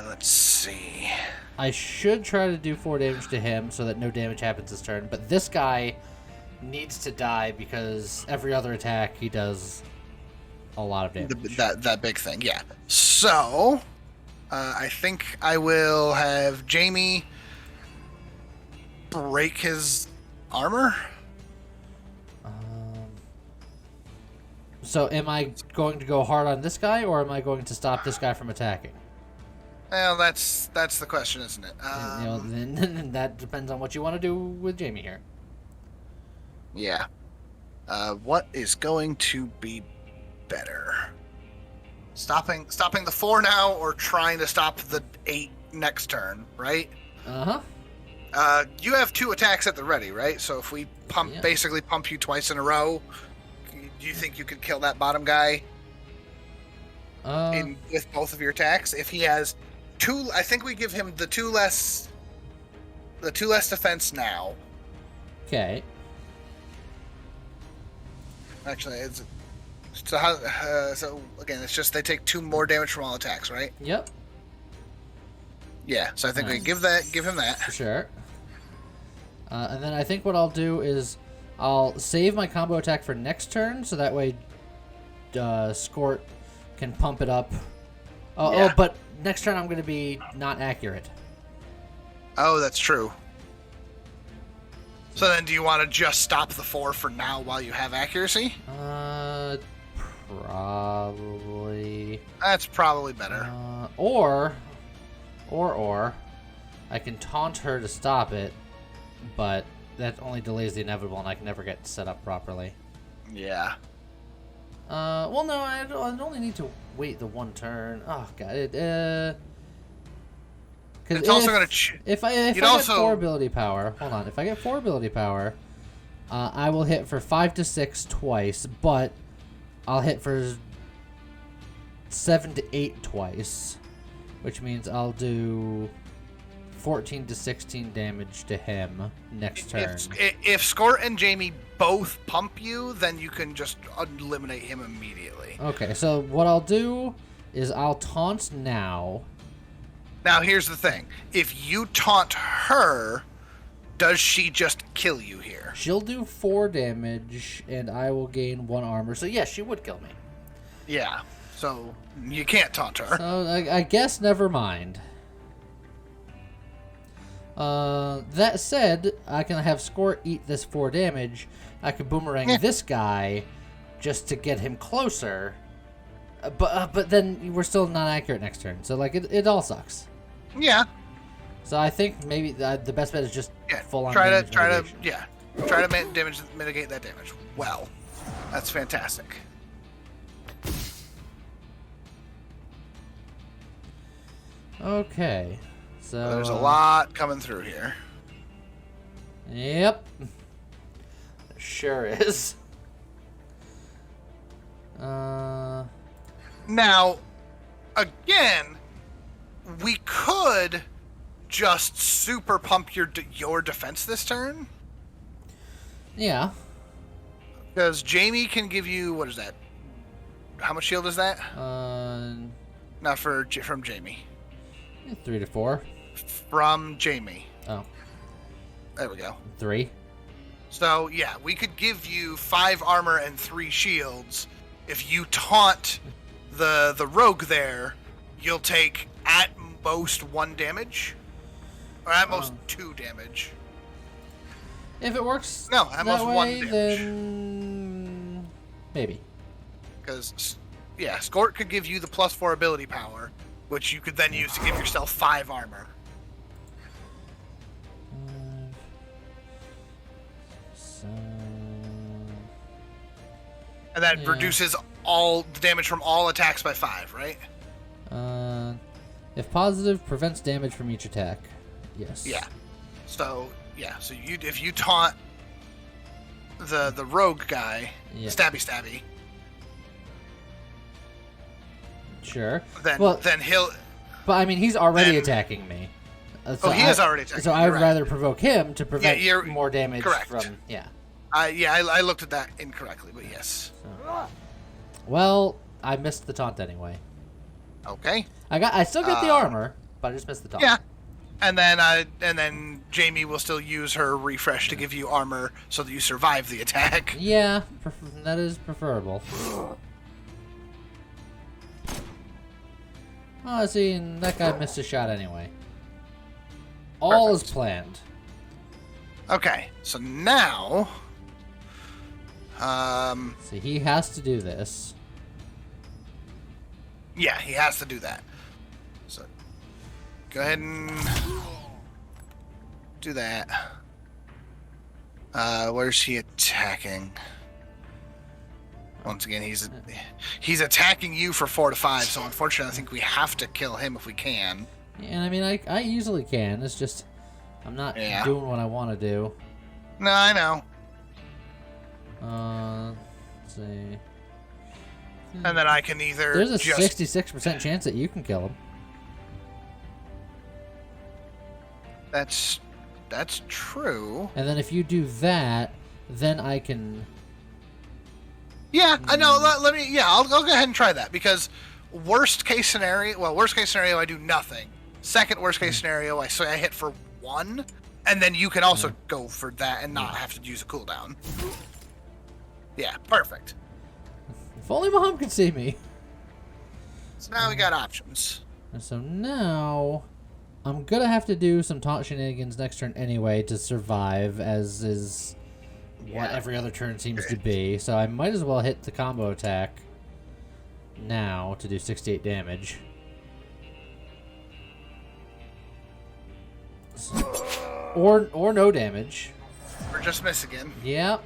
B: Let's see.
A: I should try to do 4 damage to him so that no damage happens this turn, but this guy needs to die because every other attack he does a lot of damage.
B: That big thing, yeah. So, I think I will have Jamie break his armor.
A: So am I going to go hard on this guy, or am I going to stop this guy from attacking?
B: Well, that's the question, isn't it?
A: Then that depends on what you want to do with Jamie here.
B: Yeah. What is going to be better? Stopping the 4 now, or trying to stop the 8 next turn, right?
A: Uh-huh.
B: You have 2 attacks at the ready, right? So if we basically pump you twice in a row, do you think you could kill that bottom guy with both of your attacks? If he has 2, I think we give him the 2 less defense now.
A: Okay.
B: Actually, so again, it's just they take 2 more damage from all attacks, right?
A: Yep.
B: Yeah, so I think we give him that.
A: For sure. And then I think what I'll do is I'll save my combo attack for next turn, so that way Skort can pump it up. Oh, but next turn I'm going to be not accurate.
B: Oh, that's true. So then do you want to just stop the 4 for now while you have accuracy?
A: Probably.
B: That's probably better.
A: Or I can taunt her to stop it, but that only delays the inevitable, and I can never get set up properly.
B: Yeah.
A: Well, no, I only need to wait the 1 turn. Oh, God.
B: It's also going to...
A: If I get 4 ability power... Hold on. If I get 4 ability power, I will hit for 5 to 6 twice, but I'll hit for 7 to 8 twice, which means I'll do 14 to 16 damage to him next turn.
B: If Skort and Jamie both pump you, then you can just eliminate him immediately.
A: Okay, so what I'll do is I'll taunt now.
B: Now, here's the thing. If you taunt her, does she just kill you here?
A: She'll do 4 damage, and I will gain 1 armor. So, yes, she would kill me.
B: Yeah, so you can't taunt her.
A: So, I guess never mind. That said, I can have Skort eat this 4 damage. I can boomerang this guy just to get him closer. But then we're still not accurate next turn. So, like, it all sucks.
B: Yeah.
A: So I think maybe the best bet is just full on
B: try
A: damage
B: to mitigate that damage. Well, that's fantastic.
A: Okay, so
B: there's a lot coming through here.
A: Yep, sure is.
B: Now, again, we could just super pump your defense this turn.
A: Yeah.
B: Because Jamie can give you, what is that? How much shield is that? Not from Jamie.
A: 3 to 4.
B: From Jamie.
A: Oh.
B: There we go.
A: 3.
B: So, yeah, we could give you 5 armor and 3 shields. If you taunt the rogue there, you'll take at most 1 damage. Or at most 2 damage.
A: If it works
B: at most 1 damage.
A: Then maybe.
B: Because, yeah, Skort could give you the +4 ability power, which you could then use to give yourself 5 armor. And that reduces all the damage from all attacks by 5, right?
A: If positive, prevents damage from each attack. Yes.
B: Yeah. So if you taunt the rogue guy, stabby.
A: Sure.
B: Then he'll.
A: But I mean, he's already attacking me.
B: So he is already attacking.
A: So I would rather provoke him to prevent more damage.
B: Correct.
A: From
B: I looked at that incorrectly, but yes.
A: Well, I missed the taunt anyway.
B: Okay.
A: I still get the armor, but I just missed the taunt.
B: Yeah. And then Jamie will still use her refresh to give you armor so that you survive the attack.
A: Yeah, that is preferable. Oh, see, and that guy missed a shot anyway. All is planned.
B: Okay, so now...
A: See, he has to do this.
B: Yeah, he has to do that. So, go ahead and do that. Where's he attacking? Once again, he's attacking you for 4 to 5, so unfortunately I think we have to kill him if we can.
A: And I mean, I easily can. It's just I'm not doing what I want to do.
B: No, I know.
A: Let's see.
B: And then I can either
A: There's a 66% chance that you can kill him.
B: That's true.
A: And then if you do that, then I can...
B: Yeah, I know. Let me. Yeah, I'll go ahead and try that because worst case scenario, I do nothing. Second worst case scenario, I hit for 1, and then you can also go for that and not have to use a cooldown. Yeah, perfect.
A: If only Maham could see me.
B: So now we got options.
A: And so now I'm gonna have to do some taunt shenanigans next turn anyway to survive, as is what every other turn seems to be. So I might as well hit the combo attack now to do 68 damage. Or no damage.
B: Or just miss again.
A: Yep.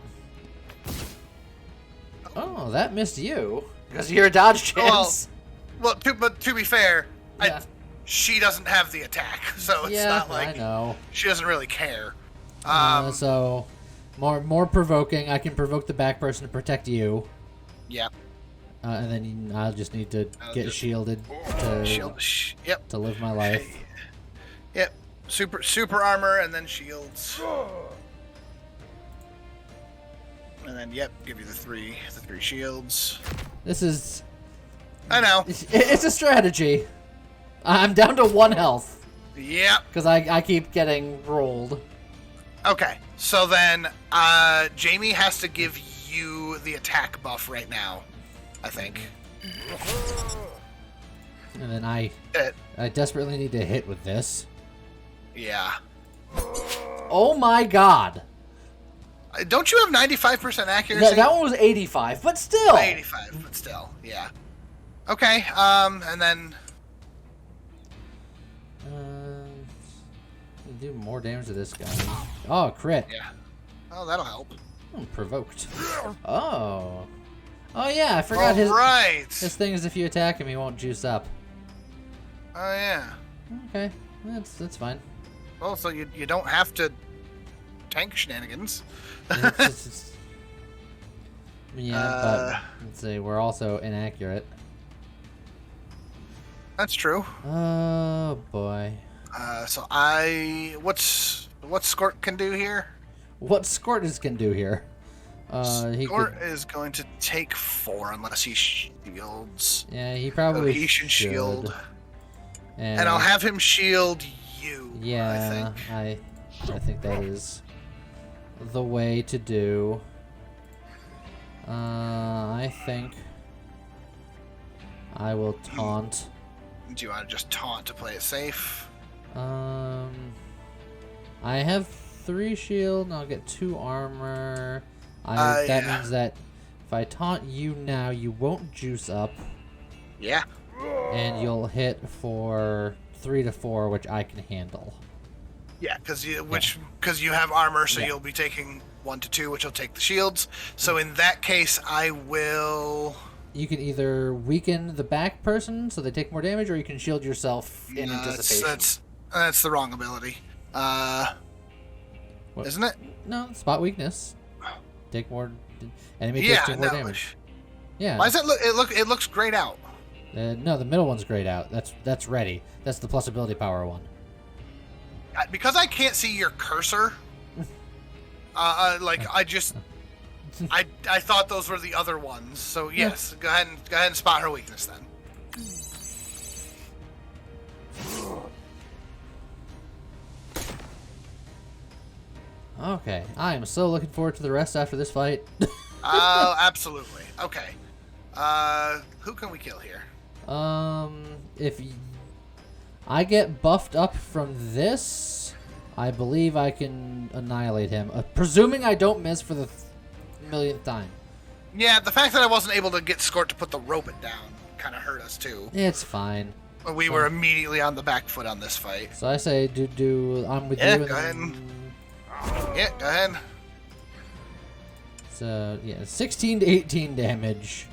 A: Oh, that missed you. Because of your dodge chance.
B: But to be fair, she doesn't have the attack, so it's not like
A: I know.
B: She doesn't really care.
A: So more provoking. I can provoke the back person to protect you.
B: Yep.
A: And then I'll just need to get shielded to live my life.
B: Yep. Super armor and then shields. And then give you the three shields.
A: This is
B: I know.
A: It's a strategy. I'm down to 1 health.
B: Yep.
A: Because I keep getting rolled.
B: Okay. So then Jamie has to give you the attack buff right now, I think.
A: And then I desperately need to hit with this.
B: Yeah.
A: Oh my god.
B: Don't you have 95% accuracy?
A: That one was 85, but still.
B: 85, but still, yeah. Okay, and then...
A: do more damage to this guy. Oh, crit.
B: Yeah. Oh, that'll help.
A: Provoked. Oh. Oh yeah, I forgot his thing is if you attack him, he won't juice up.
B: Oh yeah.
A: Okay, that's fine.
B: Well, so you don't have to tank shenanigans.
A: But let's see, we're also inaccurate.
B: That's true.
A: Oh boy.
B: So what's Skort can do here?
A: What Skort can do here?
B: Skort is going to take 4 unless he shields.
A: Yeah, he probably
B: he should shield.
A: And
B: I'll have him shield you.
A: Yeah, I think that is the way to do. I think I will taunt.
B: Do you want to just taunt to play it safe?
A: I have 3 shield, and I'll get 2 armor. That means that if I taunt you now, you won't juice up.
B: Yeah.
A: And you'll hit for 3 to 4, which I can handle.
B: Yeah, because you have armor, so you'll be taking 1 to 2, which will take the shields. So in that case, I will.
A: You can either weaken the back person so they take more damage, or you can shield yourself in anticipation.
B: That's the wrong ability. Isn't it?
A: No, spot weakness. Take more. Enemy takes 2 more damage. Yeah.
B: Why does it look? It looks grayed out.
A: No, the middle one's grayed out. That's ready. That's the plus ability power one.
B: Because I can't see your cursor. I thought those were the other ones. So yes, go ahead and spot her weakness then.
A: Okay, I am so looking forward to the rest after this fight.
B: Oh, absolutely. Okay. Who can we kill here?
A: If I get buffed up from this, I believe I can annihilate him. Presuming I don't miss for the millionth time.
B: Yeah, the fact that I wasn't able to get Skort to put the robot down kind of hurt us too.
A: It's fine.
B: We were immediately on the back foot on this fight.
A: So I say, I'm with you.
B: Yeah, go ahead. Yeah, go ahead.
A: So, 16 to 18 damage.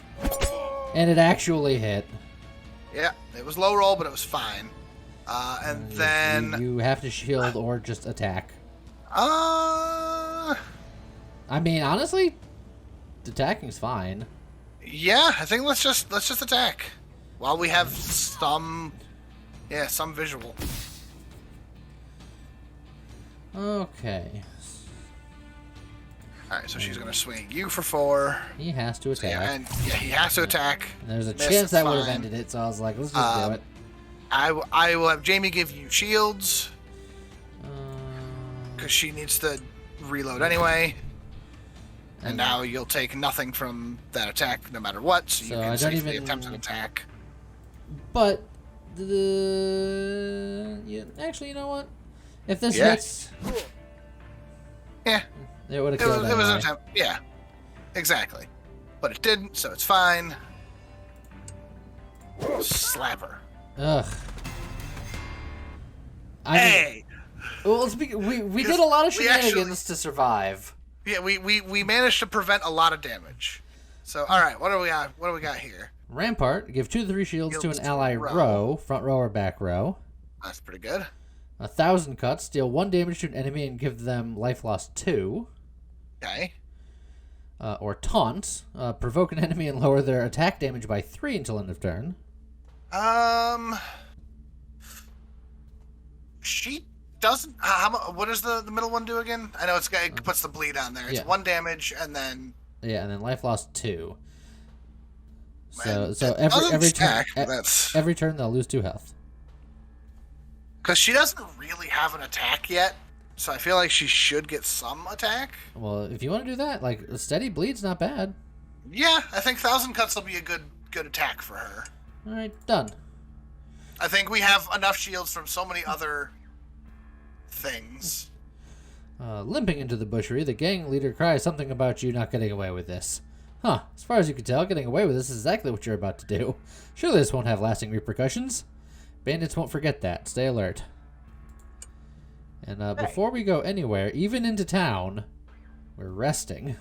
A: And it actually hit.
B: Yeah, it was low roll, but it was fine. And then...
A: You have to shield or just attack.
B: I
A: mean, honestly, attacking's fine.
B: Yeah, I think let's just attack. While we have some visual.
A: Okay.
B: Alright, so she's going to swing at you for 4.
A: He has to attack.
B: He has to attack.
A: And there's a chance that would have ended it, so I was like, let's just do it.
B: I will have Jamie give you shields. Because she needs to reload anyway. And now you'll take nothing from that attack no matter what, so you can safely attempt an attack.
A: But, actually, you know what? If this hits...
B: Yeah.
A: It would have killed
B: It was an attempt. Yeah. Exactly. But it didn't, so it's fine. Slapper.
A: Ugh.
B: Hey!
A: Well, we did a lot of shenanigans to survive.
B: Yeah, we managed to prevent a lot of damage. So, all right, what do we got here?
A: Rampart, give 2 to 3 shields to an ally row, front row or back row.
B: That's pretty good.
A: 1,000 cuts, deal 1 damage to an enemy and give them life loss 2.
B: Okay.
A: Or taunt, provoke an enemy and lower their attack damage by 3 until end of turn.
B: She doesn't. What does the middle one do again? I know it puts the bleed on there. It's 1 damage and then.
A: Yeah, and then life loss 2.
B: Man,
A: so every turn they'll lose 2 health.
B: Because she doesn't really have an attack yet, so I feel like she should get some attack.
A: Well, if you want to do that, like a steady bleed's not bad.
B: Yeah, I think 1,000 cuts will be a good attack for her.
A: All right, done.
B: I think we have enough shields from so many other things.
A: Limping into the bushery, the gang leader cries something about you not getting away with this. Huh, as far as you can tell, getting away with this is exactly what you're about to do. Surely this won't have lasting repercussions. Bandits won't forget that. Stay alert. And before we go anywhere, even into town, we're resting.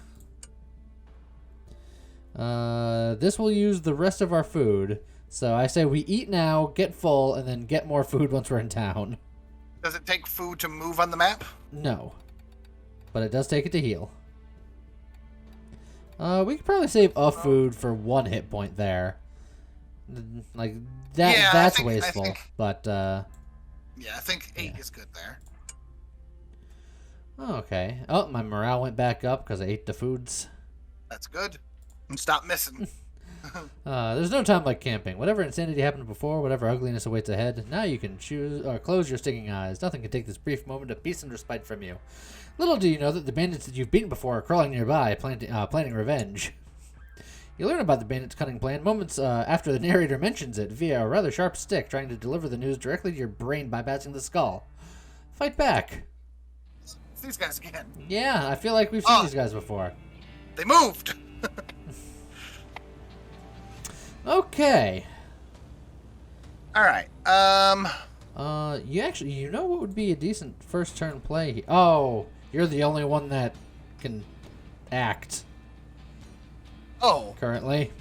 A: This will use the rest of our food. So I say we eat now, get full, and then get more food once we're in town.
B: Does it take food to move on the map?
A: No. But it does take it to heal. We could probably save a food for 1 hit point there. Like, that's wasteful. But,
B: yeah, I think 8 is good there.
A: Okay. Oh, my morale went back up because I ate the foods.
B: That's good. And stop missing.
A: There's no time like camping. Whatever insanity happened before, whatever ugliness awaits ahead, now you can choose or close your stinging eyes. Nothing can take this brief moment of peace and respite from you. Little do you know that the bandits that you've beaten before are crawling nearby, planning revenge. You learn about the bandits' cunning plan moments after the narrator mentions it via a rather sharp stick, trying to deliver the news directly to your brain bypassing the skull. Fight back.
B: It's these guys again.
A: Yeah, I feel like we've seen these guys before.
B: They moved.
A: Okay.
B: All right.
A: You know what would be a decent first turn play? Oh, you're the only one that can act.
B: Oh.
A: Currently.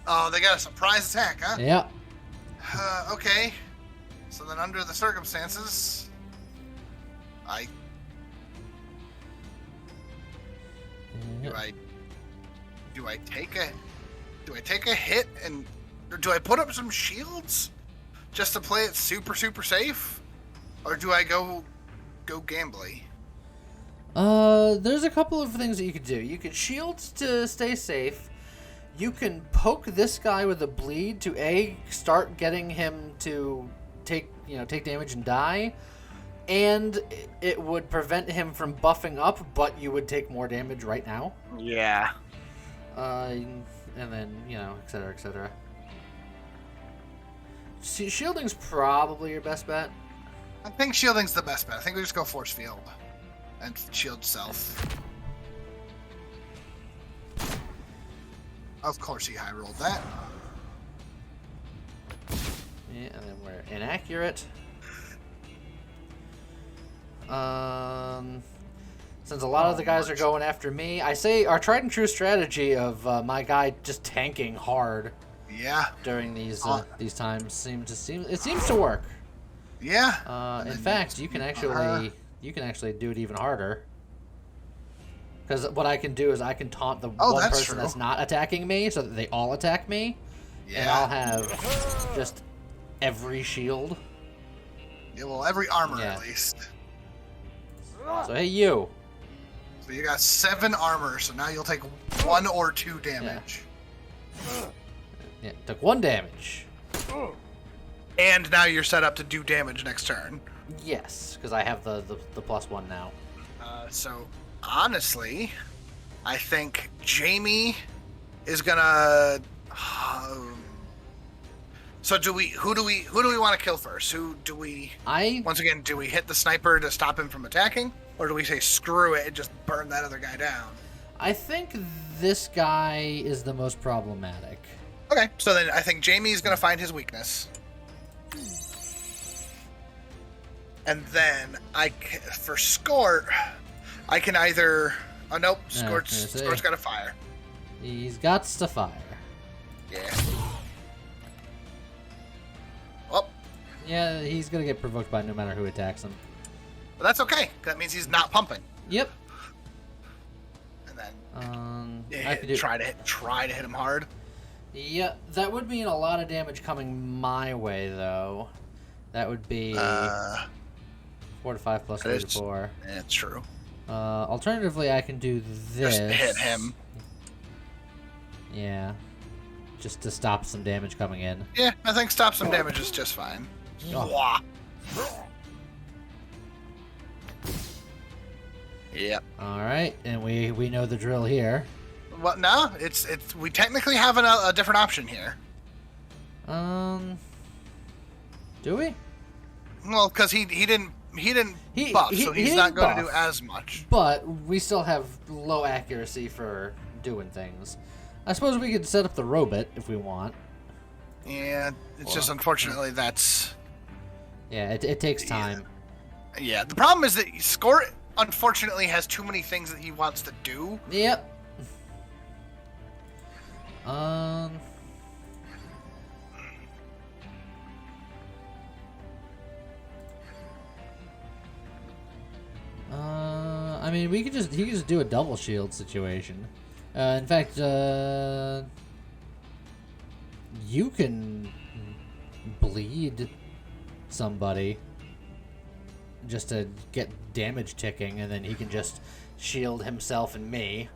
B: Oh, they got a surprise attack, huh?
A: Yep.
B: Okay. So then, under the circumstances, do I take a hit and do I put up some shields just to play it super safe, or do I go gambly?
A: There's a couple of things that you could do. You could shield to stay safe. You can poke this guy with a bleed to start getting him to take damage and die, and it would prevent him from buffing up, but you would take more damage right now.
B: Yeah.
A: And then, etc., etc. Shielding's probably your best bet.
B: I think shielding's the best bet. I think we just go force field and shield self. Of course he high rolled that.
A: Yeah, and then we're inaccurate. Since a lot of the guys are going after me, I say our tried and true strategy of my guy just tanking hard.
B: Yeah.
A: During these times seems to work.
B: Yeah.
A: In fact, you can actually do it even harder. Because what I can do is I can taunt the one person that's not attacking me, so that they all attack me. Yeah. And I'll have just every shield.
B: Yeah, well, every armor at least.
A: So hey, you.
B: So you got 7 armor, so now you'll take 1 or 2 damage.
A: Yeah, took 1 damage.
B: And now you're set up to do damage next turn.
A: Yes, because I have the +1 now.
B: So honestly, I think Jamie is gonna. So who do we want to kill first? Once again, do we hit the sniper to stop him from attacking, or do we say screw it and just burn that other guy down?
A: I think this guy is the most problematic.
B: Okay, so then I think Jamie's gonna find his weakness, and then for Skort, I can either. Oh nope, Skort's got to fire.
A: He's got to fire.
B: Yeah. Well.
A: Yeah, he's gonna get provoked by no matter who attacks him.
B: But that's okay. That means he's not pumping.
A: Yep.
B: And then
A: I could
B: try to hit him hard.
A: Yeah, that would mean a lot of damage coming my way though. That would be 4 to 5 plus 3 to 4.
B: Yeah, it's true.
A: Alternatively, I can do this.
B: Just hit him.
A: Yeah. Just to stop some damage coming in.
B: Yeah, I think stop some damage is just fine.
A: Oh.
B: Yep.
A: All right, and we know the drill here.
B: Well, no, it's we technically have a different option here.
A: Do we?
B: Well, because he didn't buff, so he's not going to do as much.
A: But we still have low accuracy for doing things. I suppose we could set up the robot if we want.
B: Yeah, it's just unfortunately that's.
A: Yeah, it takes time.
B: Yeah, the problem is that Skort unfortunately has too many things that he wants to do.
A: Yep. I mean, he could just do a double shield situation. In fact, you can bleed somebody just to get damage ticking, and then he can just shield himself and me,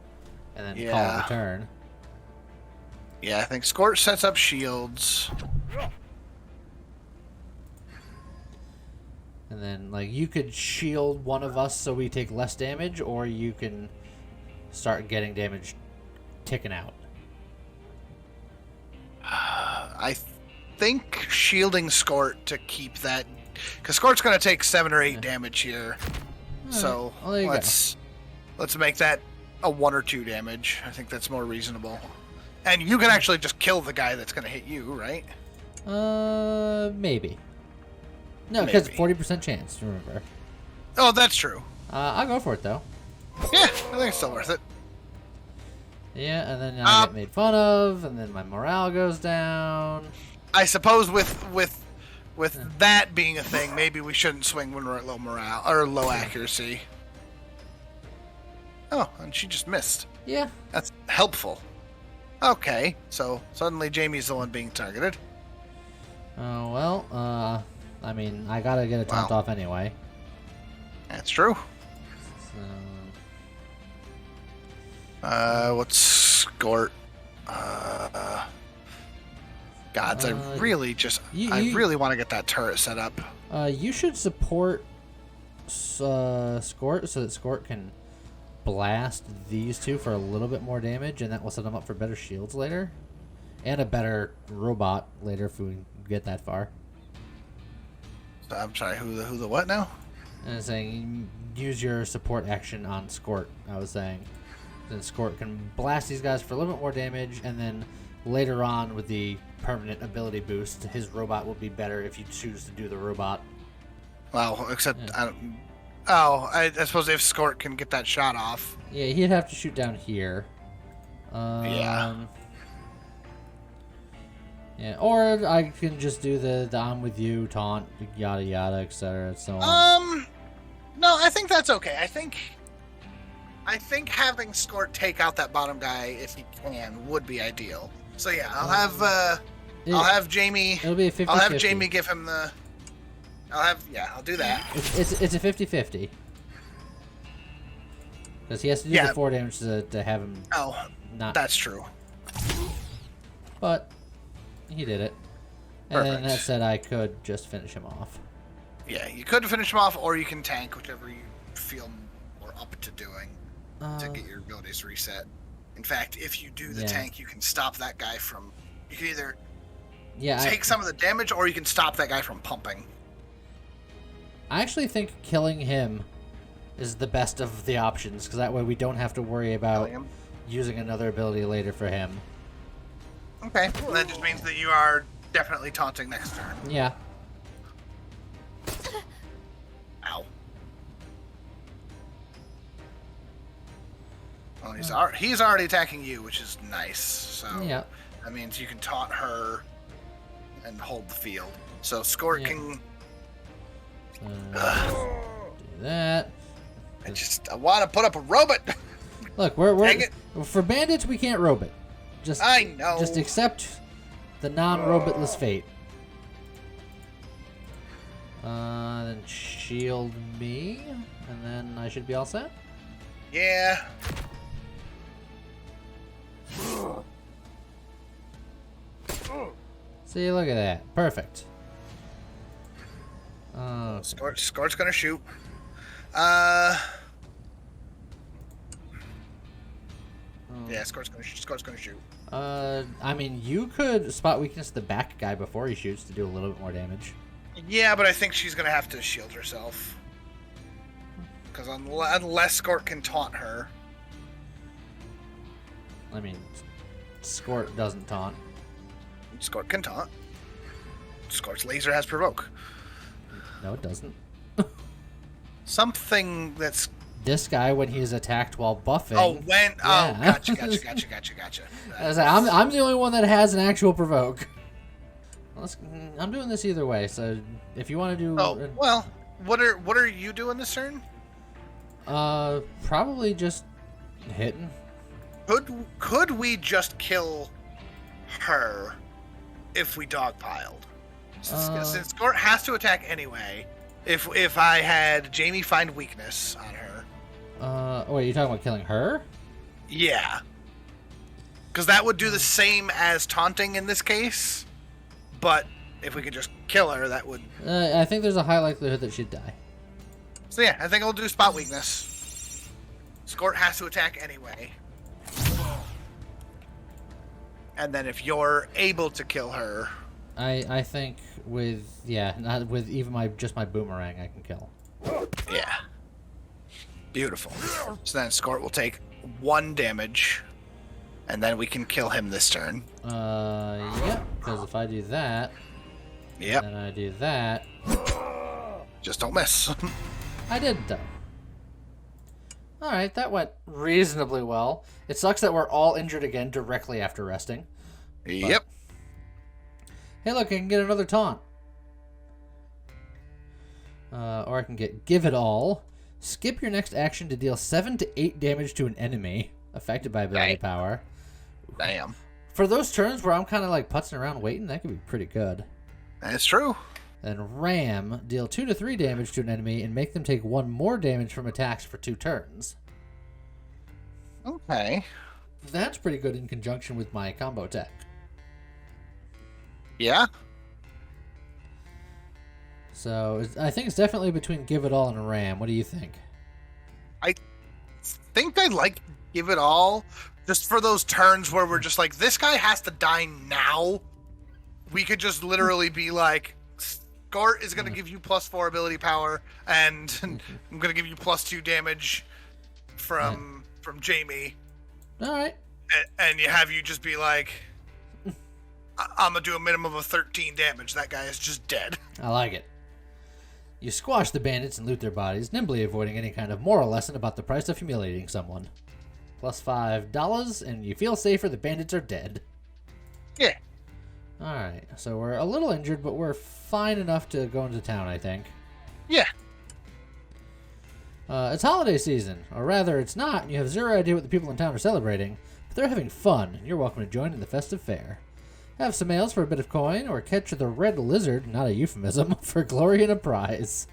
A: and then call it a turn.
B: Yeah, I think Skort sets up shields.
A: And then, like, you could shield one of us so we take less damage, or you can start getting damage ticking out.
B: I think shielding Skort to keep that, because Skort's going to take 7 or 8 damage here. So let's make that a 1 or 2 damage. I think that's more reasonable. And you can actually just kill the guy that's going to hit you, right?
A: Maybe. No, because 40% chance, remember.
B: Oh, that's true.
A: I'll go for it, though.
B: Yeah, I think it's still worth it.
A: Yeah, and then I get made fun of, and then my morale goes down.
B: I suppose with that being a thing, maybe we shouldn't swing when we're at low morale or low accuracy. Oh, and she just missed.
A: Yeah.
B: That's helpful. Okay, so suddenly Jamie's the one being targeted.
A: Oh, well, I mean, I gotta get a taunt off anyway.
B: That's true.
A: So...
B: what's Skort? Gods, I really want to get that turret set up.
A: You should support Skort so that Skort can blast these two for a little bit more damage, and that will set them up for better shields later. And a better robot later if we get that far.
B: I'm sorry, who the what now?
A: And I'm saying use your support action on Skort, I was saying. Then Skort can blast these guys for a little bit more damage, and then later on with the permanent ability boost, his robot will be better if you choose to do the robot.
B: Well, except I suppose if Skort can get that shot off.
A: Yeah, he'd have to shoot down here.
B: Yeah.
A: Yeah, or I can just do the I'm with you taunt, yada yada, etc. So on.
B: No, I think that's okay. I think having Skort take out that bottom guy if he can would be ideal. So yeah, I'll have Jamie.
A: It'll be a 50-50.
B: I'll have Jamie give him the. I'll do that.
A: It's a 50-50. Because he has to do the 4 damage to have him.
B: Oh,
A: not.
B: That's true.
A: But he did it. And then that said, I could just finish him off.
B: Yeah, you could finish him off, or you can tank, whichever you feel more up to doing to get your abilities reset. In fact, if you do the tank, you can stop that guy from... You can either take some of the damage, or you can stop that guy from pumping.
A: I actually think killing him is the best of the options, because that way we don't have to worry about using another ability later for him.
B: Okay, well, that just means that you are definitely taunting next turn.
A: Yeah.
B: Ow. Well, he's already attacking you, which is nice. So that means you can taunt her and hold the field. So Skort can
A: do that.
B: I want to put up a robot.
A: Look, we're for bandits we can't robot.
B: I know.
A: Just accept the non-robotless fate. Then shield me, and then I should be all set.
B: Yeah.
A: See, look at that. Perfect.
B: Scort's gonna shoot. Yeah, Scort's gonna shoot.
A: I mean, you could spot weakness the back guy before he shoots to do a little bit more damage.
B: Yeah, but I think she's gonna have to shield herself. Because unless Skort can taunt her.
A: I mean, Skort doesn't taunt.
B: Skort can taunt. Scort's laser has provoke.
A: No, it doesn't.
B: Something that's...
A: This guy, when he's attacked while buffing...
B: Gotcha.
A: I'm the only one that has an actual provoke. I'm doing this either way, so if you want to do...
B: what are you doing this turn?
A: Probably just hitting.
B: Could we just kill her if we dogpiled? Since Skort has to attack anyway, if I had Jamie find weakness on her.
A: Wait, you're talking about killing her?
B: Yeah. Because that would do the same as taunting in this case, but if we could just kill her, that would...
A: I think there's a high likelihood that she'd die.
B: So yeah, I think I'll do spot weakness. Skort has to attack anyway. And then if you're able to kill her...
A: I think with not with even my boomerang I can kill.
B: Yeah. Beautiful. So then Skort will take 1 damage, and then we can kill him this turn.
A: Yep. Because if I do that, and I do that,
B: just don't miss.
A: I didn't though. All right, that went reasonably well. It sucks that we're all injured again directly after resting.
B: Yep.
A: Hey, look, I can get another taunt. Or I can get Give It All. Skip your next action to deal 7 to 8 damage to an enemy affected by ability power.
B: Damn.
A: For those turns where I'm kind of like putzing around waiting, that could be pretty good.
B: That's true.
A: Then Ram, deal 2 to 3 damage to an enemy and make them take 1 more damage from attacks for 2 turns.
B: Okay.
A: That's pretty good in conjunction with my combo attack.
B: Yeah.
A: So I think it's definitely between Give It All and Ram. What do you think?
B: I think I like Give It All, just for those turns where we're just like, this guy has to die now. We could just literally be like, Skort is going to give you +4 ability power, and I'm going to give you +2 damage from Jamie.
A: All right.
B: And you just be like, I'm going to do a minimum of 13 damage. That guy is just dead.
A: I like it. You squash the bandits and loot their bodies, nimbly avoiding any kind of moral lesson about the price of humiliating someone. +$5, and you feel safer. The bandits are dead.
B: Yeah.
A: Alright, so we're a little injured, but we're fine enough to go into town, I think.
B: Yeah.
A: It's holiday season, or rather, it's not, and you have zero idea what the people in town are celebrating, but they're having fun, and you're welcome to join in the festive fair. Have some ales for a bit of coin, or catch the red lizard, not a euphemism, for glory and a prize.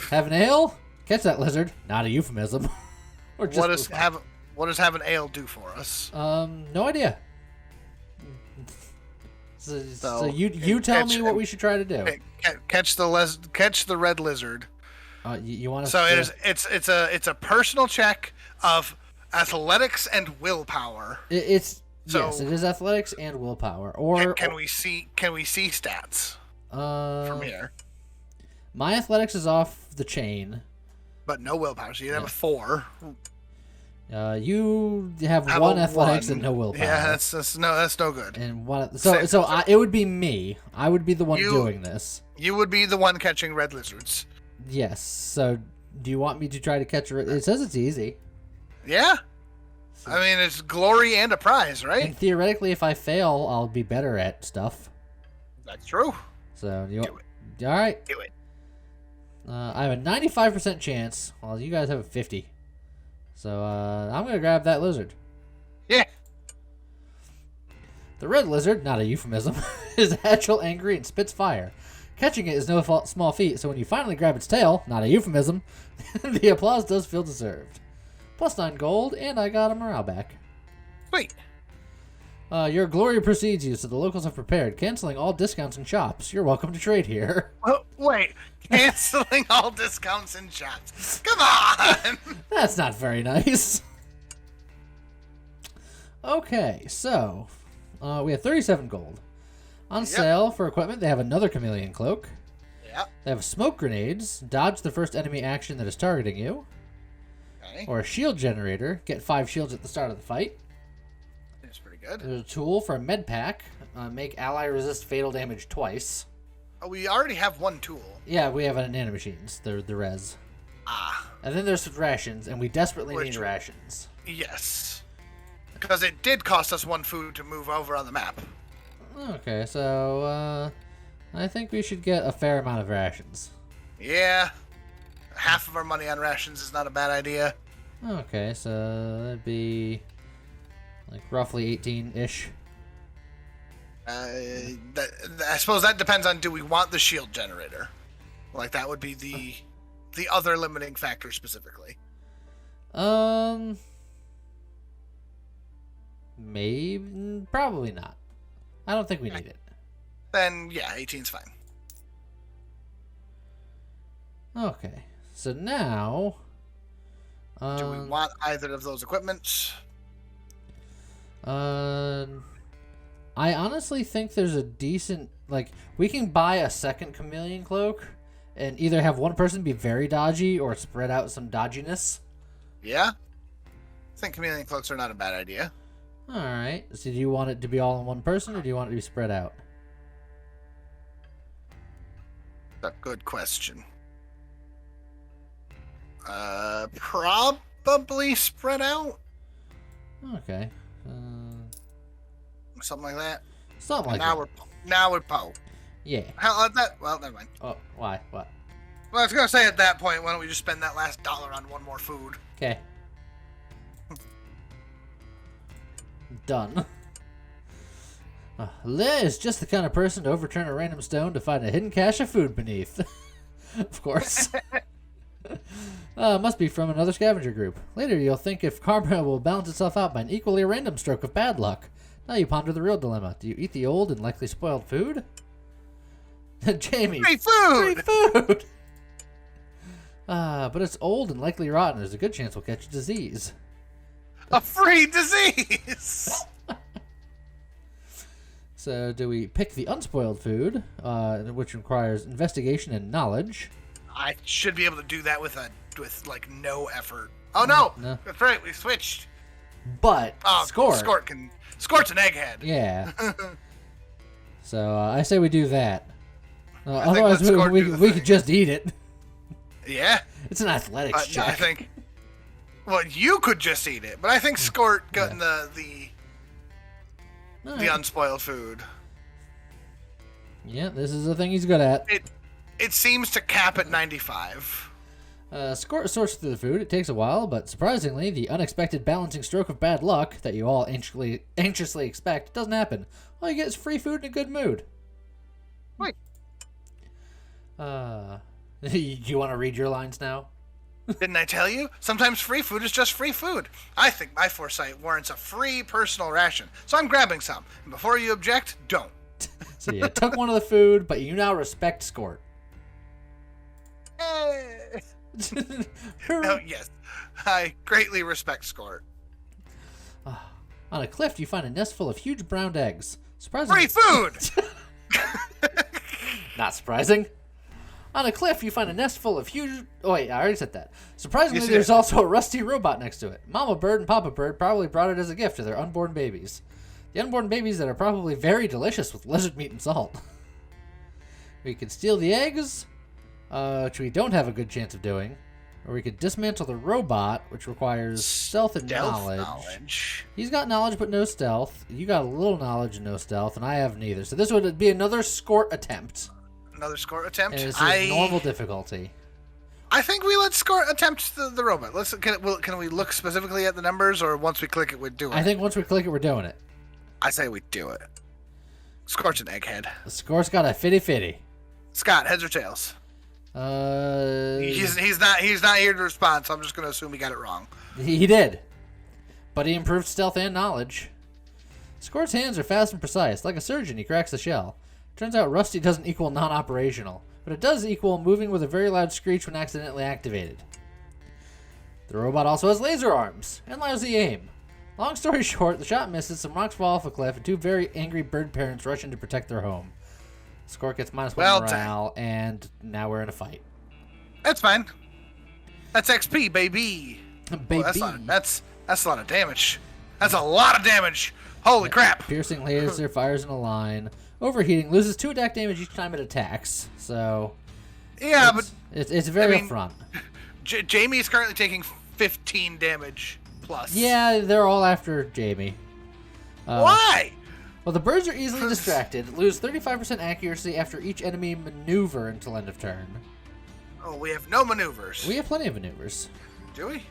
A: Have an ale? Catch that lizard, not a euphemism. Or just
B: what does have an ale do for us?
A: No idea. So you tell me what we should try to do.
B: Catch the red lizard.
A: You want to?
B: So it's a personal check of athletics and willpower.
A: Yes, it is athletics and willpower.
B: Can we see stats from here?
A: My athletics is off the chain,
B: but no willpower. So you have a 4.
A: You have one athletics and no willpower.
B: Yeah, that's no good.
A: And one. It would be me. I would be the one doing this.
B: You would be the one catching red lizards.
A: Yes. So, do you want me to try to catch it says it's easy.
B: Yeah. I mean, it's glory and a prize, right?
A: And theoretically, if I fail, I'll be better at stuff.
B: That's true.
A: So,
B: do it.
A: All right.
B: Do it.
A: I have a 95% chance, while you guys have a 50. So, I'm going to grab that lizard.
B: Yeah.
A: The red lizard, not a euphemism, is agile, angry, and spits fire. Catching it is no small feat, so when you finally grab its tail, not a euphemism, the applause does feel deserved. +9 gold, and I got a morale back.
B: Wait.
A: Your glory precedes you, so the locals have prepared, canceling all discounts in shops. You're welcome to trade here.
B: Oh, wait. Canceling all discounts in shops. Come on!
A: That's not very nice. Okay, so we have 37 gold. On sale for equipment, they have another chameleon cloak.
B: Yep.
A: They have smoke grenades, dodge the first enemy action that is targeting you.
B: Okay.
A: Or a shield generator, get 5 shields at the start of the fight.
B: That's pretty good.
A: There's a tool for a med pack, make ally resist fatal damage twice.
B: Oh, we already have one tool.
A: Yeah, we have nanomachines, the res. And then there's rations, and we desperately need rations.
B: Yes. Because it did cost us 1 food to move over on the map.
A: Okay, so I think we should get a fair amount of rations.
B: Yeah. Half of our money on rations is not a bad idea.
A: Okay, so that'd be like roughly 18-ish.
B: I suppose that depends on, do we want the shield generator? Like, that would be the other limiting factor specifically.
A: Maybe, probably not. I don't think we need it.
B: Then, yeah, 18's fine.
A: Okay, so now...
B: do we want either of those equipments?
A: I honestly think there's a decent... Like, we can buy a second chameleon cloak and either have one person be very dodgy or spread out some dodginess.
B: Yeah? I think chameleon cloaks are not a bad idea.
A: Alright, so do you want it to be all in one person, or do you want it to be spread out?
B: That's a good question. Probably spread out.
A: Okay.
B: Something like that.
A: Something like
B: that. Now we're Poe.
A: Yeah.
B: Well, never mind.
A: Oh, why? What?
B: Well, I was going to say at that point, why don't we just spend that last $1 on one more food?
A: Okay. Done. Leh is just the kind of person to overturn a random stone to find a hidden cache of food beneath. Of course. Must be from another scavenger group. Later you'll think if karma will balance itself out by an equally random stroke of bad luck. Now you ponder the real dilemma. Do you eat the old and likely spoiled food? Jamie.
B: Free food!
A: Free food! But it's old and likely rotten. There's a good chance we'll catch a disease.
B: A free disease!
A: So do we pick the unspoiled food, which requires investigation and knowledge?
B: I should be able to do that with like no effort. Oh no! That's right, we switched.
A: But Scort's
B: an egghead.
A: Yeah. So I say we do that. Otherwise, we could just eat it.
B: Yeah.
A: It's an athletics check.
B: I think. Well, you could just eat it, but I think Scort got in the unspoiled food.
A: Yeah, this is the thing he's good at.
B: It seems to cap at 95.
A: Scort sorts through the food. It takes a while, but surprisingly, the unexpected balancing stroke of bad luck that you all anxiously expect doesn't happen. All you get is free food and a good mood.
B: Wait.
A: Do you want to read your lines now?
B: Didn't I tell you? Sometimes free food is just free food. I think my foresight warrants a free personal ration, so I'm grabbing some. And before you object, don't.
A: So you took one of the food, but you now respect Skort.
B: Oh, yes. I greatly respect Skort.
A: On a cliff, you find a nest full of huge brown eggs. Surprisingly,
B: Free food!
A: Not surprising. On a cliff, you find a nest full of huge... Oh, wait, I already said that. Surprisingly, there's also a rusty robot next to it. Mama bird and Papa bird probably brought it as a gift to their unborn babies. The unborn babies that are probably very delicious with lizard meat and salt. We could steal the eggs, which we don't have a good chance of doing. Or we could dismantle the robot, which requires stealth and knowledge. He's got knowledge but no stealth. You got a little knowledge and no stealth, and I have neither. So this would be another Skort attempt.
B: Another Skort attempt?
A: And this is normal difficulty.
B: I think we let Skort attempt the robot. Can we look specifically at the numbers, or once we click it, we do it?
A: I think once we click it, we're doing it.
B: I say we do it. Skort's an egghead.
A: Skort's got a fitty.
B: Scott, heads or tails? He's not here to respond, so I'm just gonna assume he got it wrong.
A: He did, but he improved stealth and knowledge. Skort's hands are fast and precise. Like a surgeon, he cracks the shell. Turns out rusty doesn't equal non-operational, but it does equal moving with a very loud screech when accidentally activated. The robot also has laser arms and lousy aim. Long story short, the shot misses, some rocks fall off a cliff, and two very angry bird parents rush in to protect their home. Skort gets -1 morale, and now we're in a fight.
B: That's fine. That's XP, baby.
A: Baby.
B: Oh, that's a lot of damage. That's a lot of damage. Holy crap.
A: Piercing laser fires in a line. Overheating loses 2 attack damage each time it attacks. So
B: yeah,
A: it's very upfront.
B: Jamie is currently taking 15 damage plus.
A: Yeah, they're all after Jamie.
B: Why?
A: Well, the birds are easily distracted, lose 35% accuracy after each enemy maneuver until end of turn.
B: Oh, we have no maneuvers.
A: We have plenty of maneuvers.
B: Do we?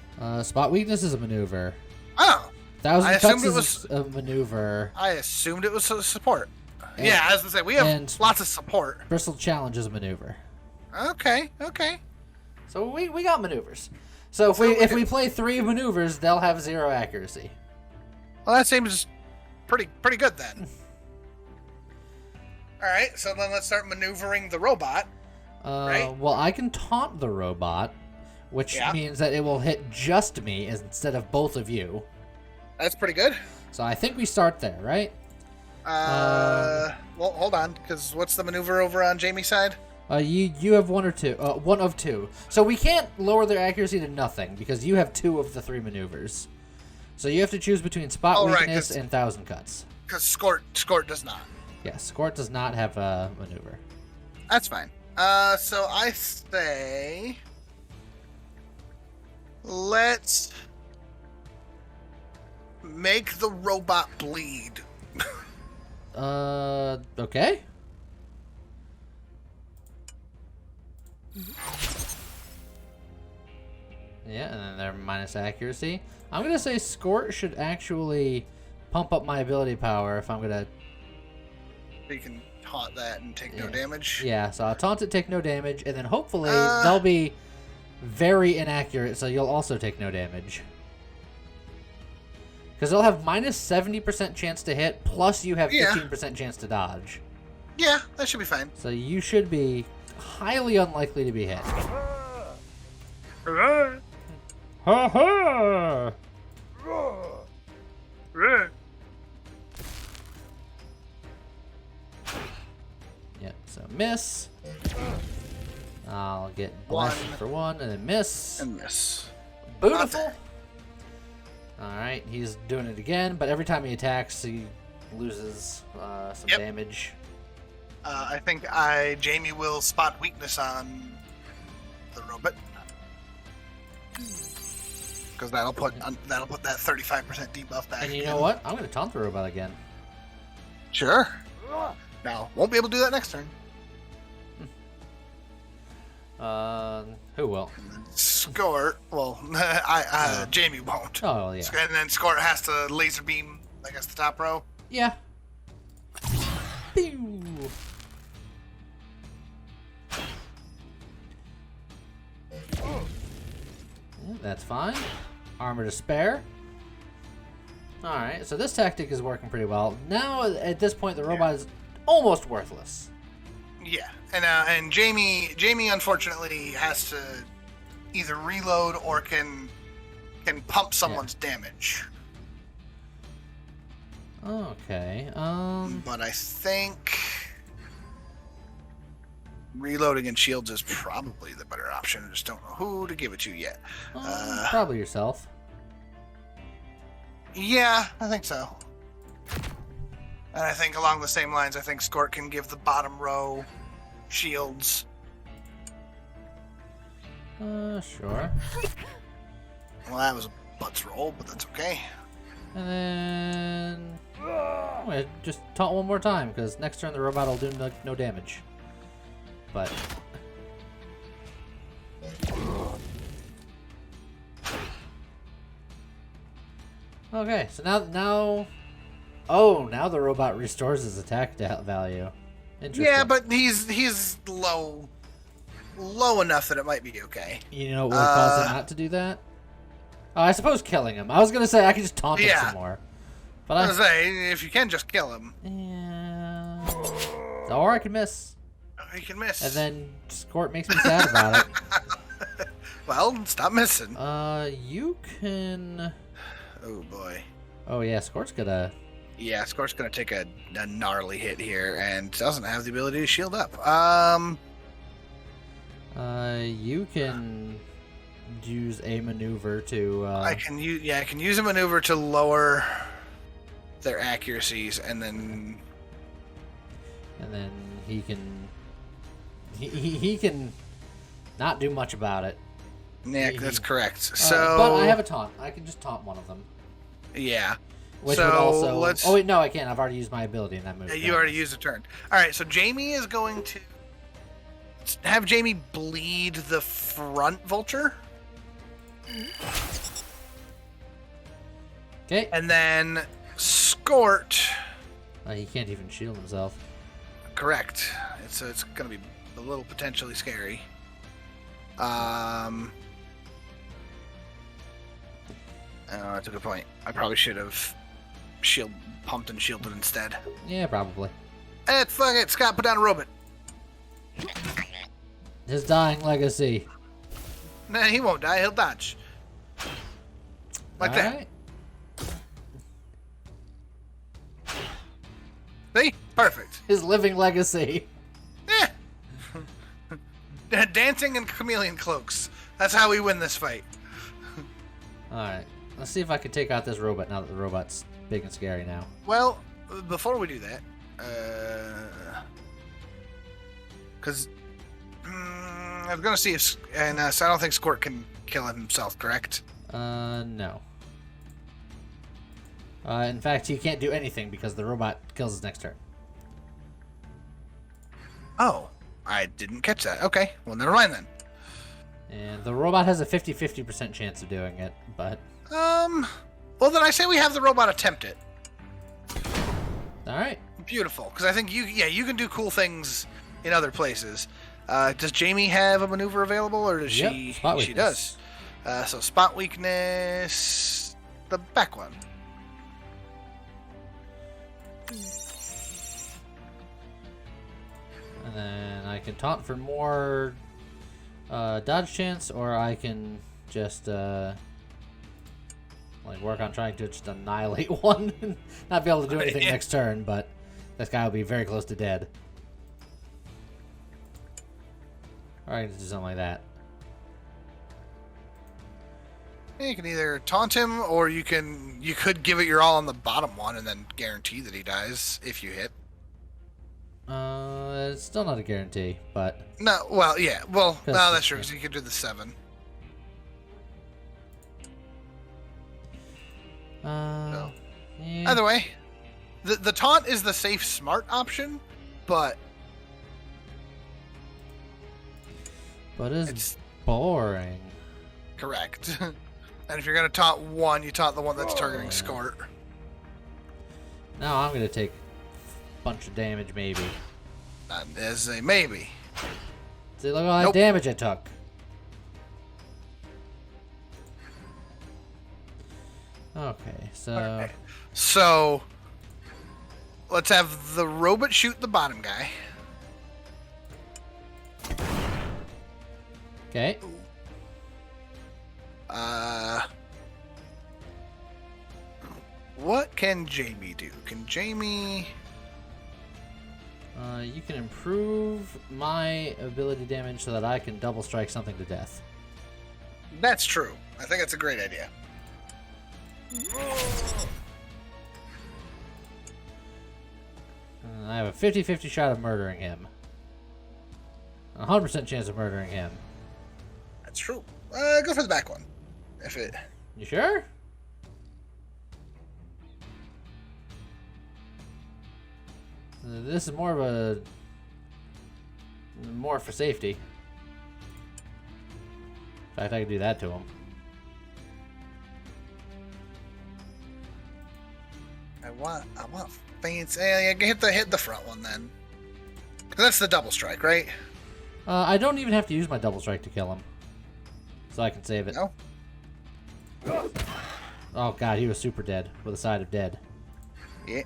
A: Spot weakness is a maneuver.
B: Oh.
A: 1,000 cuts is a maneuver.
B: I assumed it was a support. Yeah, as I say, we have lots of support.
A: Bristle challenge is a maneuver.
B: Okay.
A: So we got maneuvers. So if we play 3 maneuvers, they'll have 0 accuracy.
B: Well, that seems pretty good then. All right, so then let's start maneuvering the robot. Right?
A: Well, I can taunt the robot, which means that it will hit just me instead of both of you.
B: That's pretty good.
A: So I think we start there, right?
B: Well, hold on, because what's the maneuver over on Jamie's side?
A: You have 1 or 2. 1 of 2. So we can't lower their accuracy to nothing because you have 2 of the 3 maneuvers. So you have to choose between spot weakness and 1,000 cuts.
B: Because Skort does not.
A: Yes, Skort does not have a maneuver.
B: That's fine. So I say let's make the robot bleed.
A: Okay. Yeah, and then they're minus accuracy. I'm gonna say Skort should actually pump up my ability power if I'm gonna...
B: You can taunt that and take no damage.
A: Yeah, so I'll taunt it, take no damage, and then hopefully they'll be very inaccurate, so you'll also take no damage. Because they'll have minus 70% chance to hit, plus you have 15% chance to dodge.
B: Yeah, that should be fine.
A: So you should be highly unlikely to be hit. Ha ha! Yep, so miss. I'll get blasted for 1 and then miss.
B: And miss.
A: Beautiful. Alright, he's doing it again, but every time he attacks, he loses some damage.
B: I think Jamie will spot weakness on the robot. Because that'll put that 35% debuff back.
A: And you know what? I'm going to taunt the robot again.
B: Sure. Now, won't be able to do that next turn.
A: Who will?
B: Skort. Well, Jamie won't.
A: Oh, yeah.
B: And then Skort has to laser beam, I guess, the top row.
A: Yeah. Pew! Yeah, that's fine. Armor to spare. Alright, so this tactic is working pretty well. Now, at this point, the robot is almost worthless.
B: Yeah, and Jamie unfortunately has to either reload or can pump someone's damage.
A: Okay.
B: But I think reloading and shields is probably the better option. I just don't know who to give it to yet.
A: Probably yourself.
B: Yeah, I think so. And I think along the same lines, I think Skort can give the bottom row shields.
A: Sure.
B: Well, that was a butts roll, but that's okay.
A: And then I'm gonna just taunt one more time because next turn the robot will do no damage. But okay, so now now the robot restores his attack value. Interesting.
B: Yeah, but he's low enough that it might be okay.
A: You know what would cause him not to do that? I suppose killing him. I was gonna say I could just taunt him some more. But
B: I was gonna say if you can just kill him.
A: Yeah. Or I can miss.
B: You can miss.
A: And then Skort makes me sad about it.
B: Well, stop missing.
A: You can.
B: Oh boy.
A: Oh yeah, Skort's gonna.
B: Yeah, Skort's gonna take a gnarly hit here and doesn't have the ability to shield up.
A: You can use a maneuver to.
B: I can use a maneuver to lower their accuracies, and then
A: he can. He can not do much about it.
B: Yeah, that's correct. So,
A: but I have a taunt. I can just taunt one of them.
B: Yeah.
A: Which would also. Oh wait, no, I can't. I've already used my ability in that move.
B: Yeah, you already used a turn. All right, so Jamie is going to have Jamie bleed the front vulture.
A: Okay.
B: And then Skort.
A: He can't even shield himself.
B: Correct. It's going to be a little potentially scary. That's a good point. I probably should have pumped and shielded instead.
A: Yeah, probably.
B: Fuck it. Scott, put down a robot.
A: His dying legacy.
B: Nah, he won't die. He'll dodge. Like that.
A: Right.
B: See? Perfect.
A: His living legacy.
B: Yeah. Dancing and chameleon cloaks. That's how we win this fight.
A: Alright. Let's see if I can take out this robot now that the robot's big and scary now.
B: Well, before we do that, because I was going to see if, so I don't think Skort can kill himself, correct?
A: No. In fact, he can't do anything because the robot kills his next turn.
B: Oh, I didn't catch that. Okay, well, never mind then.
A: And the robot has a 50-50% chance of doing it, but...
B: Well, then I say we have the robot attempt it.
A: Alright.
B: Beautiful, because I think you can do cool things in other places. Does Jamie have a maneuver available, or does she?
A: Spot weakness.
B: She does. So spot weakness, the back one.
A: And then I can taunt for more dodge chance, or I can just work on trying to just annihilate one and not be able to do anything next turn, but this guy will be very close to dead. Or I can do something like that.
B: You can either taunt him, or you could give it your all on the bottom one and then guarantee that he dies if you hit.
A: It's still not a guarantee, but...
B: No, well, yeah. Well, no, that's true, because you could do the 7. No.
A: Yeah.
B: Either way, the taunt is the safe, smart option, but...
A: But it's boring.
B: Correct. And if you're going to taunt one, you taunt the one that's targeting Skort.
A: Now I'm going to take a bunch of damage, maybe.
B: That is a maybe.
A: See, look at all that damage I took. Okay, so...
B: Okay. So, let's have the robot shoot the bottom guy.
A: Okay.
B: What can Jamie do? Can Jamie...
A: You can improve my ability damage so that I can double strike something to death.
B: That's true. I think that's a great idea.
A: I have a 50-50 shot of murdering him. A 100% chance of murdering him.
B: That's true. Go for the back one. If it...
A: You sure? This is more of a... more for safety. In fact, I could do that to him.
B: I want fancy. Yeah, hit the front one then. 'Cause that's the double strike, right?
A: I don't even have to use my double strike to kill him. So I can save it.
B: No?
A: Oh god, he was super dead. With a side of dead.
B: Yeah.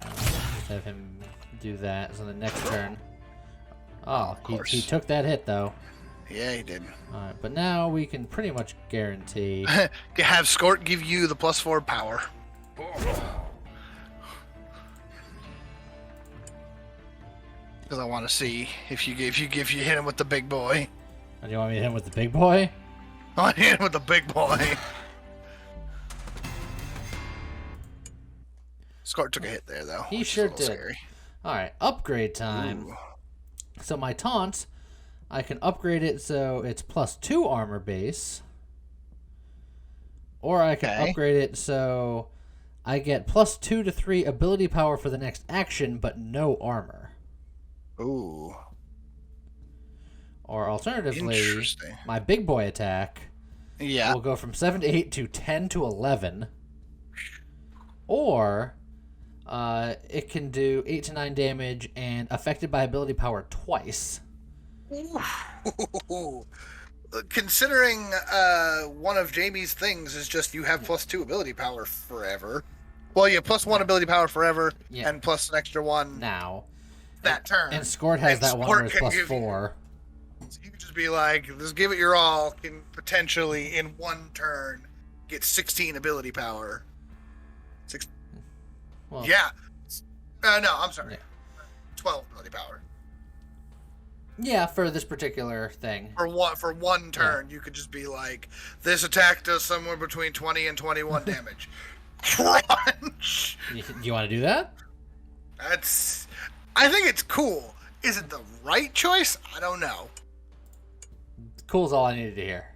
A: Let's have him do that. So the next turn. Oh, he took that hit though.
B: Yeah, he did.
A: Alright, but now we can pretty much guarantee...
B: have Skort give you the +4 power. Because I want to see if you hit him with the big boy.
A: Oh, do you want me to hit him with the big boy?
B: I want to hit him with the big boy. Skort took a hit there, though.
A: He sure did. Alright, upgrade time.
B: Ooh.
A: So my taunt, I can upgrade it so it's +2 armor base. Or I can upgrade it so I get +2 to 3 ability power for the next action, but no armor.
B: Ooh.
A: Or alternatively, my big boy attack will go from 7 to 8 to 10 to 11. Or it can do 8 to 9 damage and affected by ability power twice.
B: Ooh. Considering one of Jamie's things is just you have +2 ability power forever. Well, you have +1 ability power forever, and plus an extra one
A: now.
B: That turn.
A: And Skort has that one where it's +4.
B: So you can just be like, just give it your all, can potentially in one turn get 16 ability power.
A: Well,
B: yeah. No, I'm sorry. Yeah. 12 ability power.
A: Yeah, for this particular thing.
B: For one turn, you could just be like, this attack does somewhere between 20 and 21 damage. Crunch!
A: You want to do that?
B: I think it's cool. Is it the right choice? I don't know.
A: Cool's all I needed to hear.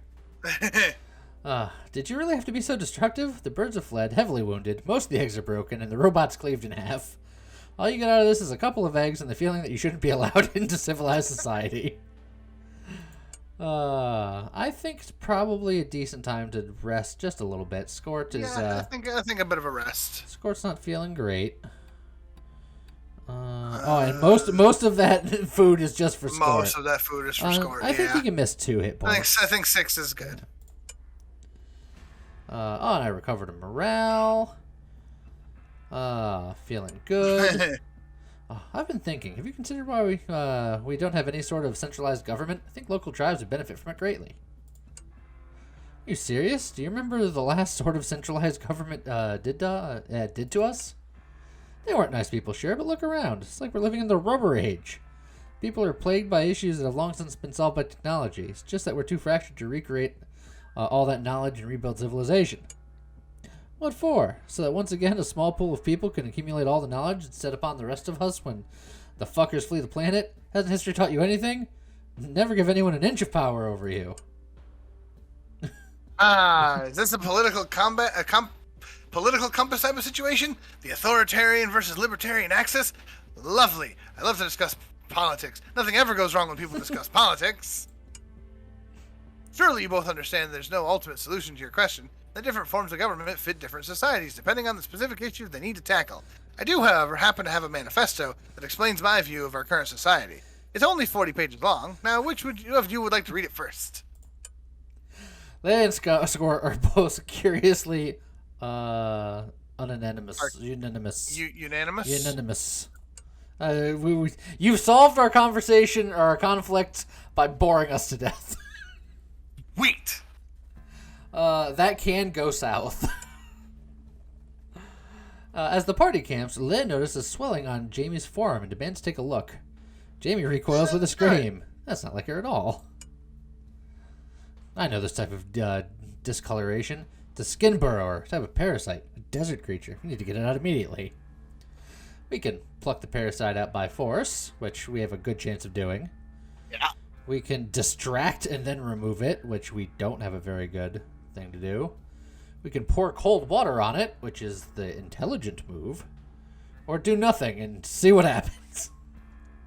A: Did you really have to be so destructive? The birds have fled, heavily wounded. Most of the eggs are broken, and the robot's cleaved in half. All you get out of this is a couple of eggs and the feeling that you shouldn't be allowed into civilized society. I think it's probably a decent time to rest just a little bit. Skort is...
B: I think a bit of a rest.
A: Skort's not feeling great. And most of that food is just for Skort.
B: Most of that food is for Skort,
A: I think he can miss 2 hit points.
B: I think 6 is good.
A: And I recovered a morale. Feeling good. I've been thinking, have you considered why we don't have any sort of centralized government? I think local tribes would benefit from it greatly. Are you serious? Do you remember the last sort of centralized government did to us? They weren't nice people, sure, but look around. It's like we're living in the rubber age. People are plagued by issues that have long since been solved by technology. It's just that we're too fractured to recreate all that knowledge and rebuild civilization. What for? So that once again a small pool of people can accumulate all the knowledge and set upon the rest of us when the fuckers flee the planet? Hasn't history taught you anything? Never give anyone an inch of power over you.
B: Is this a political political compass type of situation? The authoritarian versus libertarian axis? Lovely. I love to discuss politics. Nothing ever goes wrong when people discuss politics. Surely you both understand there's no ultimate solution to your question. The different forms of government fit different societies, depending on the specific issues they need to tackle. I do, however, happen to have a manifesto that explains my view of our current society. It's only 40 pages long. Now, which of you would like to read it first?
A: They and Skort are both curiously Unanimous. Unanimous.
B: Unanimous?
A: Unanimous. You've solved our conversation or our conflict by boring us to death.
B: Wheat.
A: That can go south. As the party camps, Lynn notices swelling on Jamie's forearm and demands to take a look. Jamie recoils with a scream. That's not like her at all. I know this type of discoloration. It's a skin burrower, type of parasite, a desert creature. We need to get it out immediately. We can pluck the parasite out by force, which we have a good chance of doing.
B: Yeah.
A: We can distract and then remove it, which we don't have a very good thing to do. We can pour cold water on it, which is the intelligent move. Or do nothing and see what happens.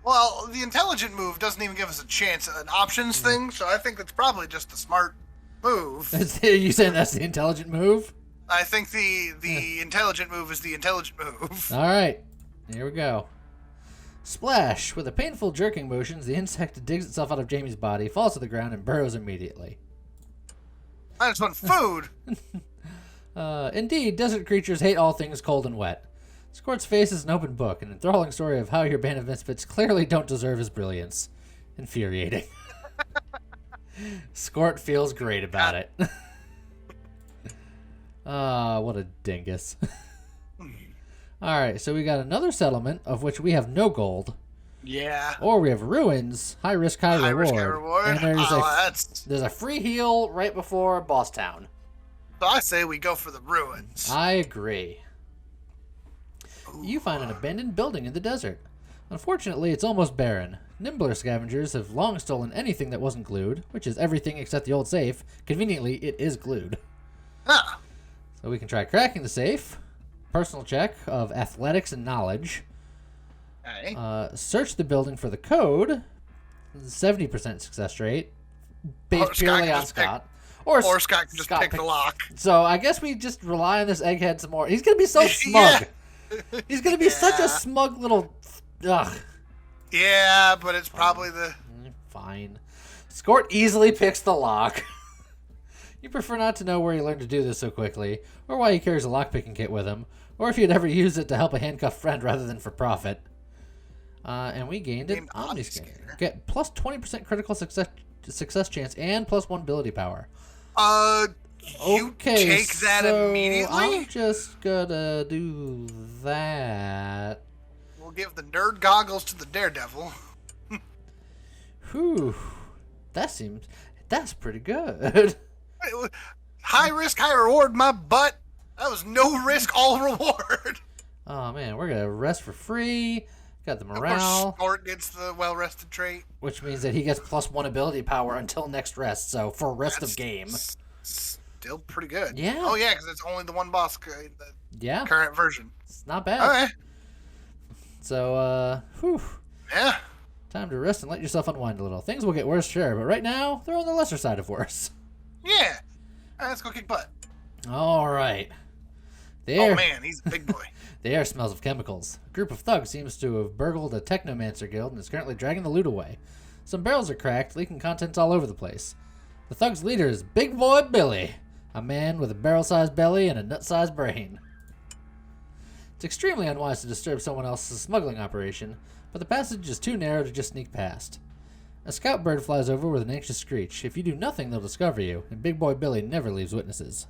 B: Well, the intelligent move doesn't even give us a chance, an options thing, so I think that's probably just a smart move.
A: Are you saying that's the intelligent move?
B: I think the intelligent move is the intelligent move.
A: All right. Here we go. Splash! With a painful jerking motions, the insect digs itself out of Jamie's body, falls to the ground, and burrows immediately.
B: I just want food.
A: Indeed, desert creatures hate all things cold and wet. Squirt's face is an open book, an enthralling story of how your band of misfits clearly don't deserve his brilliance. Infuriating. Squirt feels great about it. What a dingus. Alright, so we got another settlement, of which we have no gold.
B: Yeah.
A: Or we have ruins, high risk, high reward.
B: Risk, high reward.
A: And there's a free heal right before Boss Town.
B: So I say we go for the ruins.
A: I agree. You find an abandoned building in the desert. Unfortunately, it's almost barren. Nimbler scavengers have long stolen anything that wasn't glued, which is everything except the old safe. Conveniently, it is glued.
B: Ah.
A: So we can try cracking the safe. Personal check of athletics and knowledge.
B: Okay.
A: Search the building for the code. 70% success rate. Based purely on Scott.
B: Or Scott can just pick the lock.
A: So I guess we just rely on this egghead some more. He's going to be so smug. He's going to be such a smug little... Ugh.
B: Yeah, but it's probably the...
A: Fine. Squirt easily picks the lock. You prefer not to know where he learned to do this so quickly, or why he carries a lockpicking kit with him, or if he'd ever used it to help a handcuffed friend rather than for profit. And we gained an Omniscanner. Get plus 20% critical success chance and plus 1 ability power.
B: You take that immediately?
A: I'm just gonna do that.
B: We'll give the nerd goggles to the daredevil.
A: Whew. That's pretty good.
B: High risk, high reward, my butt. That was no risk, all reward.
A: Oh man, we're gonna rest for free. Got the morale.
B: Of course, Sport gets the well-rested trait.
A: Which means that he gets plus 1 ability power until next rest, so for rest of game.
B: Still pretty good.
A: Yeah.
B: Oh yeah, because it's only the one boss current version.
A: It's not bad.
B: Okay.
A: So, whew.
B: Yeah.
A: Time to rest and let yourself unwind a little. Things will get worse, sure, but right now, they're on the lesser side of worse.
B: Yeah. All right, let's go kick butt.
A: All right.
B: Oh man, he's a big boy.
A: The air smells of chemicals. A group of thugs seems to have burgled a technomancer guild and is currently dragging the loot away. Some barrels are cracked, leaking contents all over the place. The thugs' leader is Big Boy Billy, a man with a barrel-sized belly and a nut-sized brain. It's extremely unwise to disturb someone else's smuggling operation, but the passage is too narrow to just sneak past. A scout bird flies over with an anxious screech. If you do nothing, they'll discover you, and Big Boy Billy never leaves witnesses.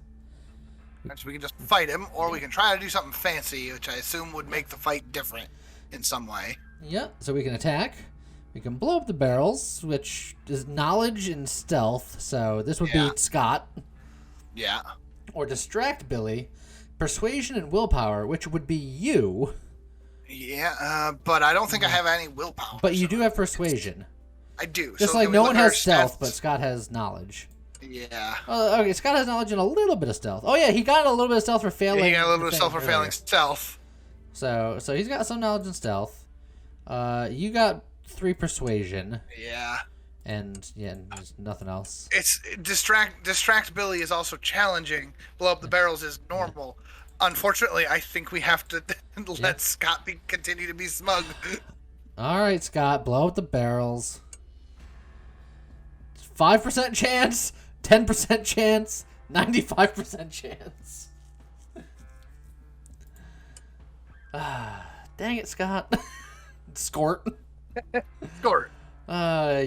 B: So we can just fight him, or we can try to do something fancy, which I assume would make the fight different in some way.
A: Yeah, so we can attack. We can blow up the barrels, which is knowledge and stealth, so this would be Scott.
B: Yeah.
A: Or distract Billy. Persuasion and willpower, which would be you.
B: Yeah, but I don't think I have any willpower.
A: But you do have persuasion.
B: I do.
A: Just like no one has stealth, but Scott has knowledge.
B: Yeah.
A: Okay, Scott has knowledge and a little bit of stealth. Oh yeah, he got a little bit of stealth for failing.
B: He got a little bit of stealth for failing stealth.
A: So he's got some knowledge and stealth. You got 3 persuasion.
B: Yeah.
A: And there's nothing else.
B: It's distract Billy is also challenging. Blow up the barrels is normal. Unfortunately, I think we have to let Scott continue to be smug.
A: All right, Scott, blow up the barrels. 5% chance, 10% chance, 95% chance. Dang it, Scott. Skort.
B: Skort.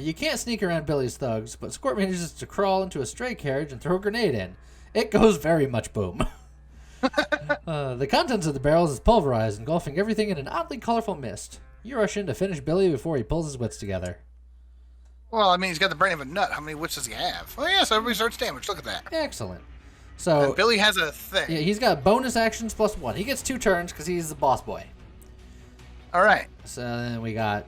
A: You can't sneak around Billy's thugs, but Skort manages to crawl into a stray carriage and throw a grenade in. It goes very much boom. The contents of the barrels is pulverized, engulfing everything in an oddly colorful mist. You rush in to finish Billy before he pulls his wits together.
B: Well, I mean, he's got the brain of a nut. How many wits does he have? Oh, yeah, so everybody starts damage. Look at that.
A: Excellent. So
B: and Billy has a thing.
A: Yeah, he's got bonus actions plus 1. He gets 2 turns because he's the boss boy.
B: All right.
A: So then we got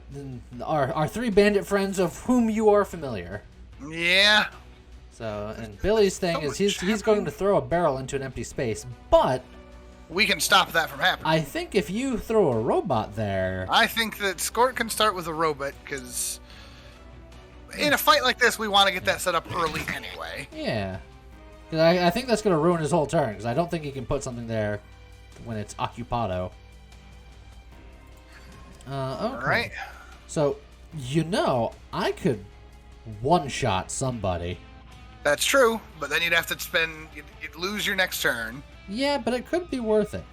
A: our 3 bandit friends of whom you are familiar.
B: Yeah.
A: So, and Billy's thing is he's going to throw a barrel into an empty space, but
B: we can stop that from happening.
A: I think if you throw a robot there...
B: I think that Skort can start with a robot, because in a fight like this, we want to get that set up early anyway.
A: Yeah. I think that's going to ruin his whole turn, because I don't think he can put something there when it's occupado. Okay.
B: All right.
A: So, I could one-shot somebody.
B: That's true, but then you'd have to you'd lose your next turn.
A: Yeah, but it could be worth it.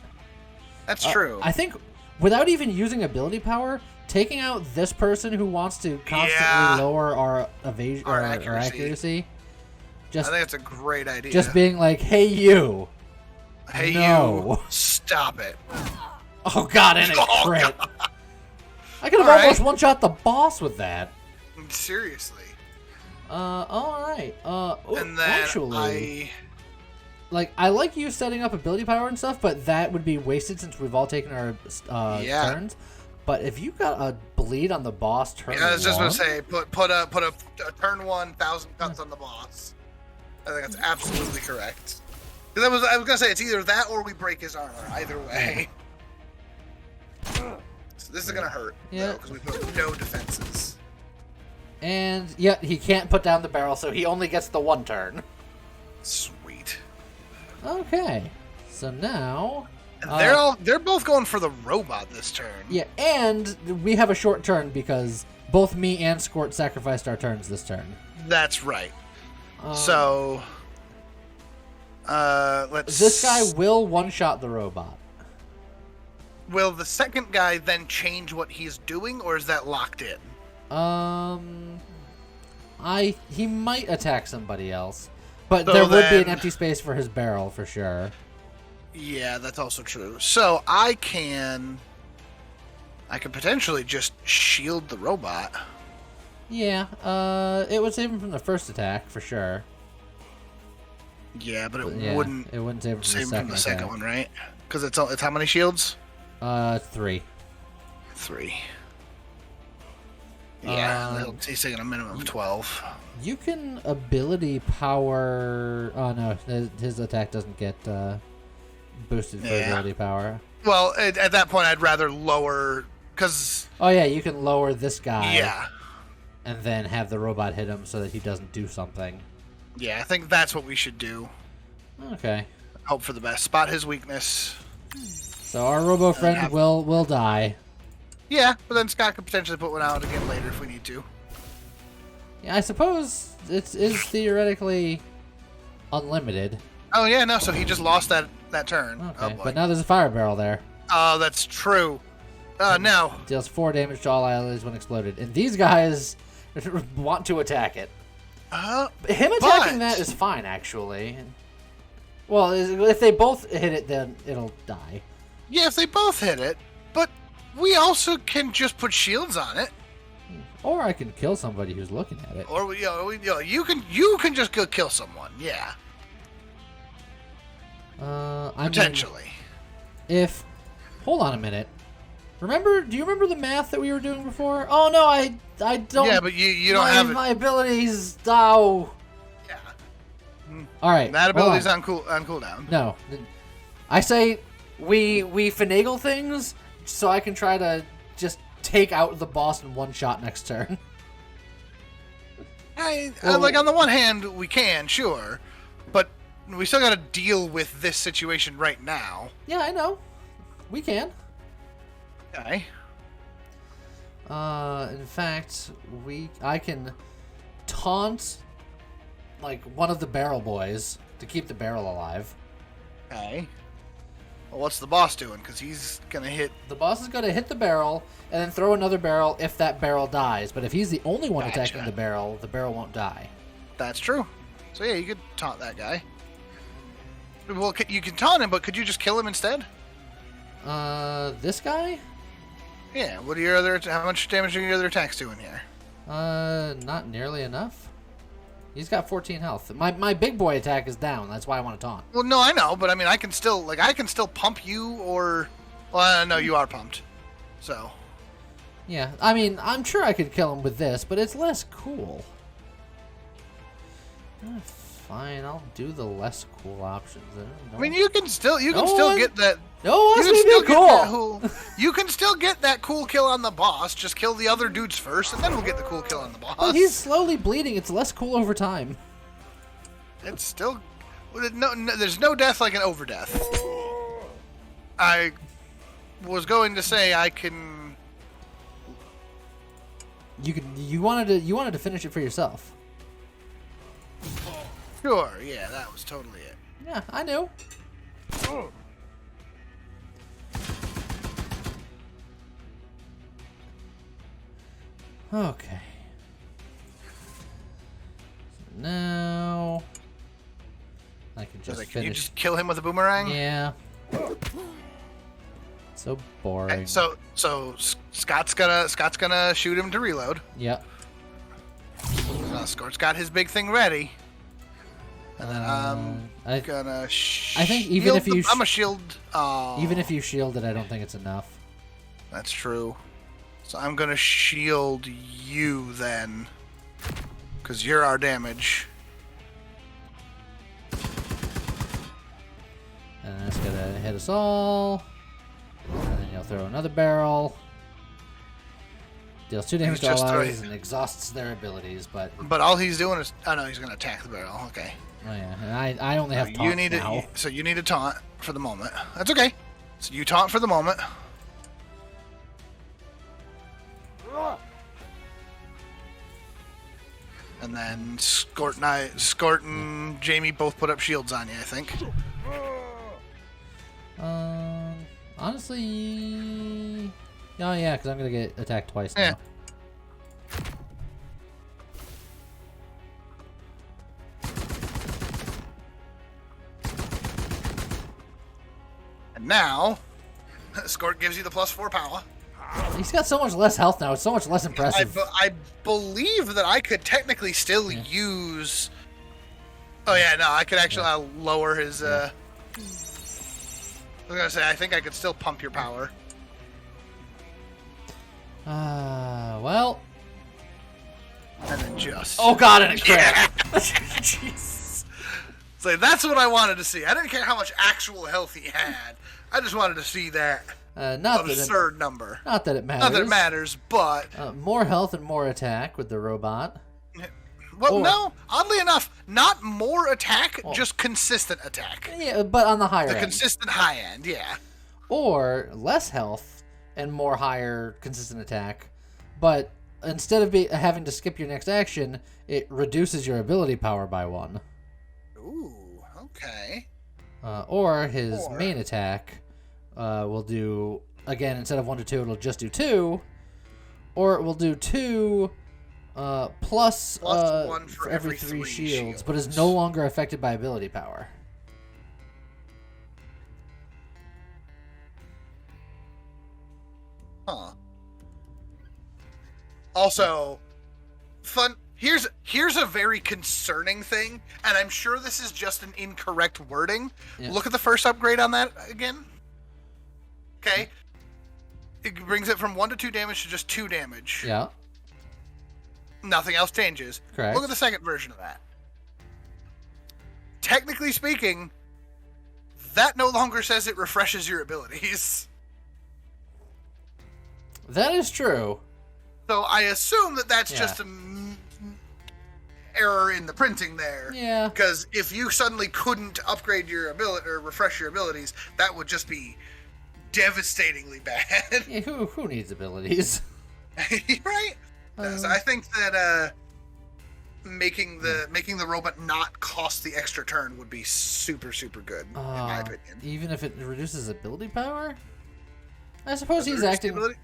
B: That's true.
A: I think without even using ability power, taking out this person who wants to constantly lower our evasion or accuracy.
B: I think that's a great idea.
A: Just being like, hey, you.
B: Hey, you. Stop it.
A: Oh, God, and it crit. God. I could have almost one-shot the boss with that.
B: Seriously.
A: All right.
B: And then
A: actually, I like you setting up ability power and stuff, but that would be wasted since we've all taken our turns. But if you got a bleed on the boss turn,
B: I was just gonna say, put a turn 1,000 cuts on the boss. I think that's absolutely correct. Because I was gonna say it's either that or we break his armor. Either way. So this is gonna hurt. Yeah. Because we put no defenses.
A: And yeah, he can't put down the barrel, so he only gets the 1 turn.
B: Sweet.
A: Okay. So now
B: they're both going for the robot this turn.
A: Yeah, and we have a short turn because both me and Skort sacrificed our turns this turn.
B: That's right. So let's.
A: This guy will one-shot the robot.
B: Will the second guy then change what he's doing, or is that locked in?
A: He might attack somebody else, but there would be an empty space for his barrel for sure.
B: Yeah, that's also true. So I can potentially just shield the robot.
A: Yeah, it would save him from the first attack for sure.
B: Yeah, but it wouldn't.
A: It wouldn't save him from the
B: second one, right? Because it's how many shields?
A: 3.
B: 3. Yeah, he's taking a minimum of 12.
A: You can ability power... Oh, no, his attack doesn't get boosted for ability power.
B: Well, at that point, I'd rather lower... Because...
A: Oh, yeah, you can lower this guy.
B: Yeah.
A: And then have the robot hit him so that he doesn't do something.
B: Yeah, I think that's what we should do.
A: Okay.
B: Hope for the best. Spot his weakness.
A: So our robo friend will die.
B: Yeah, but then Scott could potentially put one out again later if we need to.
A: Yeah, I suppose it is theoretically unlimited.
B: Oh yeah, no. So he just lost that turn.
A: Okay, but now there's a fire barrel there.
B: Oh, that's true. No.
A: Deals 4 damage to all allies when exploded, and these guys want to attack it. Him attacking that is fine, actually. Well, if they both hit it, then it'll die.
B: Yeah, if they both hit it, but we also can just put shields on it.
A: Or I can kill somebody who's looking at it.
B: Or you can just go kill someone. Yeah. Potentially.
A: Hold on a minute. Do you remember the math that we were doing before? Oh no, I don't.
B: Yeah, but you don't have
A: my abilities. Oh.
B: Yeah.
A: All right.
B: That ability's on cooldown.
A: No, I say we finagle things so I can try to just take out the boss in one shot next turn.
B: Like on the one hand, we can sure, but we still got to deal with this situation right now.
A: Yeah, I know. We can.
B: Okay.
A: In fact, I can taunt like one of the barrel boys to keep the barrel alive.
B: Okay. Well, what's the boss doing? Because he's gonna hit.
A: The boss is gonna hit the barrel and then throw another barrel if that barrel dies. But if he's the only one attacking the barrel won't die.
B: That's true. So yeah, you could taunt that guy. Well, you can taunt him, but could you just kill him instead?
A: This guy?
B: Yeah. What are your other? How much damage are your other attacks doing here?
A: Not nearly enough. He's got 14 health. My big boy attack is down. That's why I want to taunt.
B: Well, no, I know, but I mean, I can still pump you, or well, no, you are pumped. So.
A: Yeah, I mean, I'm sure I could kill him with this, but it's less cool. Fine, I'll do the less cool options.
B: I mean, you can still get that.
A: No, wants me to be cool.
B: You can still get that cool kill on the boss. Just kill the other dudes first, and then we'll get the cool kill on the boss.
A: Well, he's slowly bleeding. It's less cool over time.
B: It's still no. There's no death like an overdeath. I was going to say I can.
A: You wanted to finish it for yourself.
B: Sure, yeah, that was totally it.
A: Yeah, I knew. Okay. So now I can just
B: Can
A: finish.
B: you just kill him with a boomerang?
A: Yeah. So boring.
B: Okay, so Scott's gonna shoot him to reload.
A: Yep.
B: Scott's got his big thing ready. And then
A: I
B: gonna.
A: I think even if you
B: I'm a shield.
A: Even if you shield it, I don't think it's enough.
B: That's true. So I'm gonna shield you then, because you're our damage.
A: And that's gonna hit us all. And then you'll throw another barrel. Deals 2 damage to allies and exhausts their abilities, but
B: all he's doing is he's gonna attack the barrel. Okay.
A: Oh yeah, and I only have taunt now.
B: So you need a taunt for the moment. That's okay. So you taunt for the moment. And then Skort and Jamie both put up shields on you, I think.
A: Honestly, oh yeah, because I'm gonna get attacked twice now.
B: And now, Skort gives you the +4 power.
A: He's got so much less health now. It's so much less impressive.
B: I believe that I could technically still use. Oh yeah, no, I could actually lower his. I was gonna say I think I could still pump your power.
A: Well.
B: And then just.
A: Oh god, and it crit.
B: Yeah.
A: Jeez.
B: So that's what I wanted to see. I didn't care how much actual health he had. I just wanted to see that. Absurd number.
A: Not that it matters.
B: Not that it matters, but
A: more health and more attack with the robot.
B: Well, no. Oddly enough, not more attack, just consistent attack.
A: Yeah, but on the higher end.
B: The consistent high end, yeah.
A: Or less health and more higher consistent attack, but instead of having to skip your next action, it reduces your ability power by 1.
B: Ooh, okay.
A: Or his main attack will do, again, instead of 1 to 2, it'll just do 2. Or it will do 2 plus 1 for every 3 shields, but is no longer affected by ability power.
B: Huh. Also, fun. Here's a very concerning thing, and I'm sure this is just an incorrect wording. Yeah. Look at the first upgrade on that again. Okay. It brings it from 1 to 2 damage to just 2 damage.
A: Yeah.
B: Nothing else changes.
A: Correct.
B: Look at the second version of that. Technically speaking, that no longer says it refreshes your abilities.
A: That is true.
B: So I assume that that's just an error in the printing there.
A: Yeah.
B: Because if you suddenly couldn't upgrade your ability or refresh your abilities, that would just be devastatingly bad.
A: Yeah, who needs abilities?
B: Right? So I think that making the robot not cost the extra turn would be super, super good, in my opinion.
A: Even if it reduces ability power? I suppose he's acting...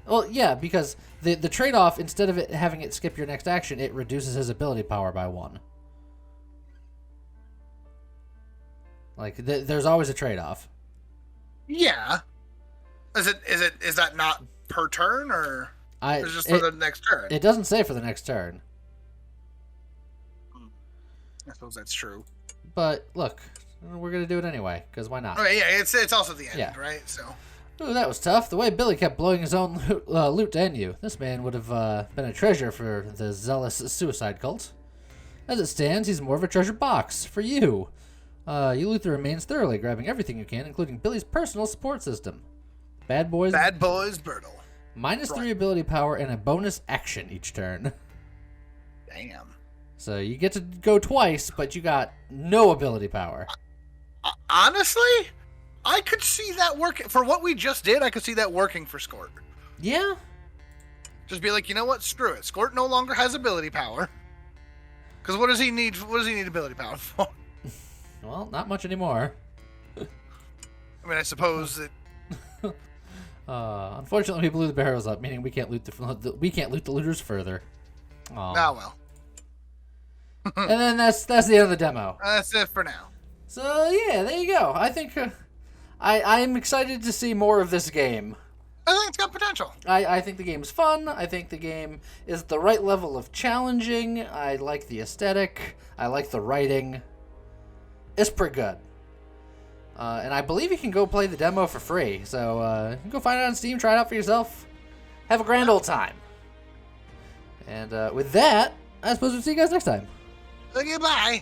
A: Well, yeah, because the trade-off, instead of it having it skip your next action, it reduces his ability power by 1. Like, there's always a trade-off.
B: Yeah. Is that not per turn, or is it just for the next turn?
A: It doesn't say for the next turn.
B: I suppose that's true.
A: But look, we're gonna do it anyway, because why not?
B: Okay, yeah, it's also the end, right? So.
A: Ooh, that was tough. The way Billy kept blowing his own loot to end you. This man would have been a treasure for the zealous suicide cult. As it stands, he's more of a treasure box for you. You loot the remains thoroughly, grabbing everything you can, including Billy's personal support system. Bad boys
B: Bertle.
A: -3 ability power and a bonus action each turn.
B: Damn.
A: So you get to go twice, but you got no ability power.
B: Honestly, I could see that working. For what we just did, I could see that working for Skort.
A: Yeah.
B: Just be like, you know what? Screw it. Skort no longer has ability power. Because what does he need? What does he need ability power for?
A: Well, not much anymore.
B: I mean, I suppose that.
A: Unfortunately, we blew the barrels up, meaning we can't loot the looters further.
B: Oh well.
A: And then that's the end of the demo.
B: That's it for now.
A: So yeah, there you go. I think I'm excited to see more of this game.
B: I think it's got potential.
A: I think the game's fun. I think the game is the right level of challenging. I like the aesthetic. I like the writing. It's pretty good. And I believe you can go play the demo for free. So you can go find it on Steam, try it out for yourself. Have a grand old time. And with that, I suppose we'll see you guys next time.
B: Goodbye.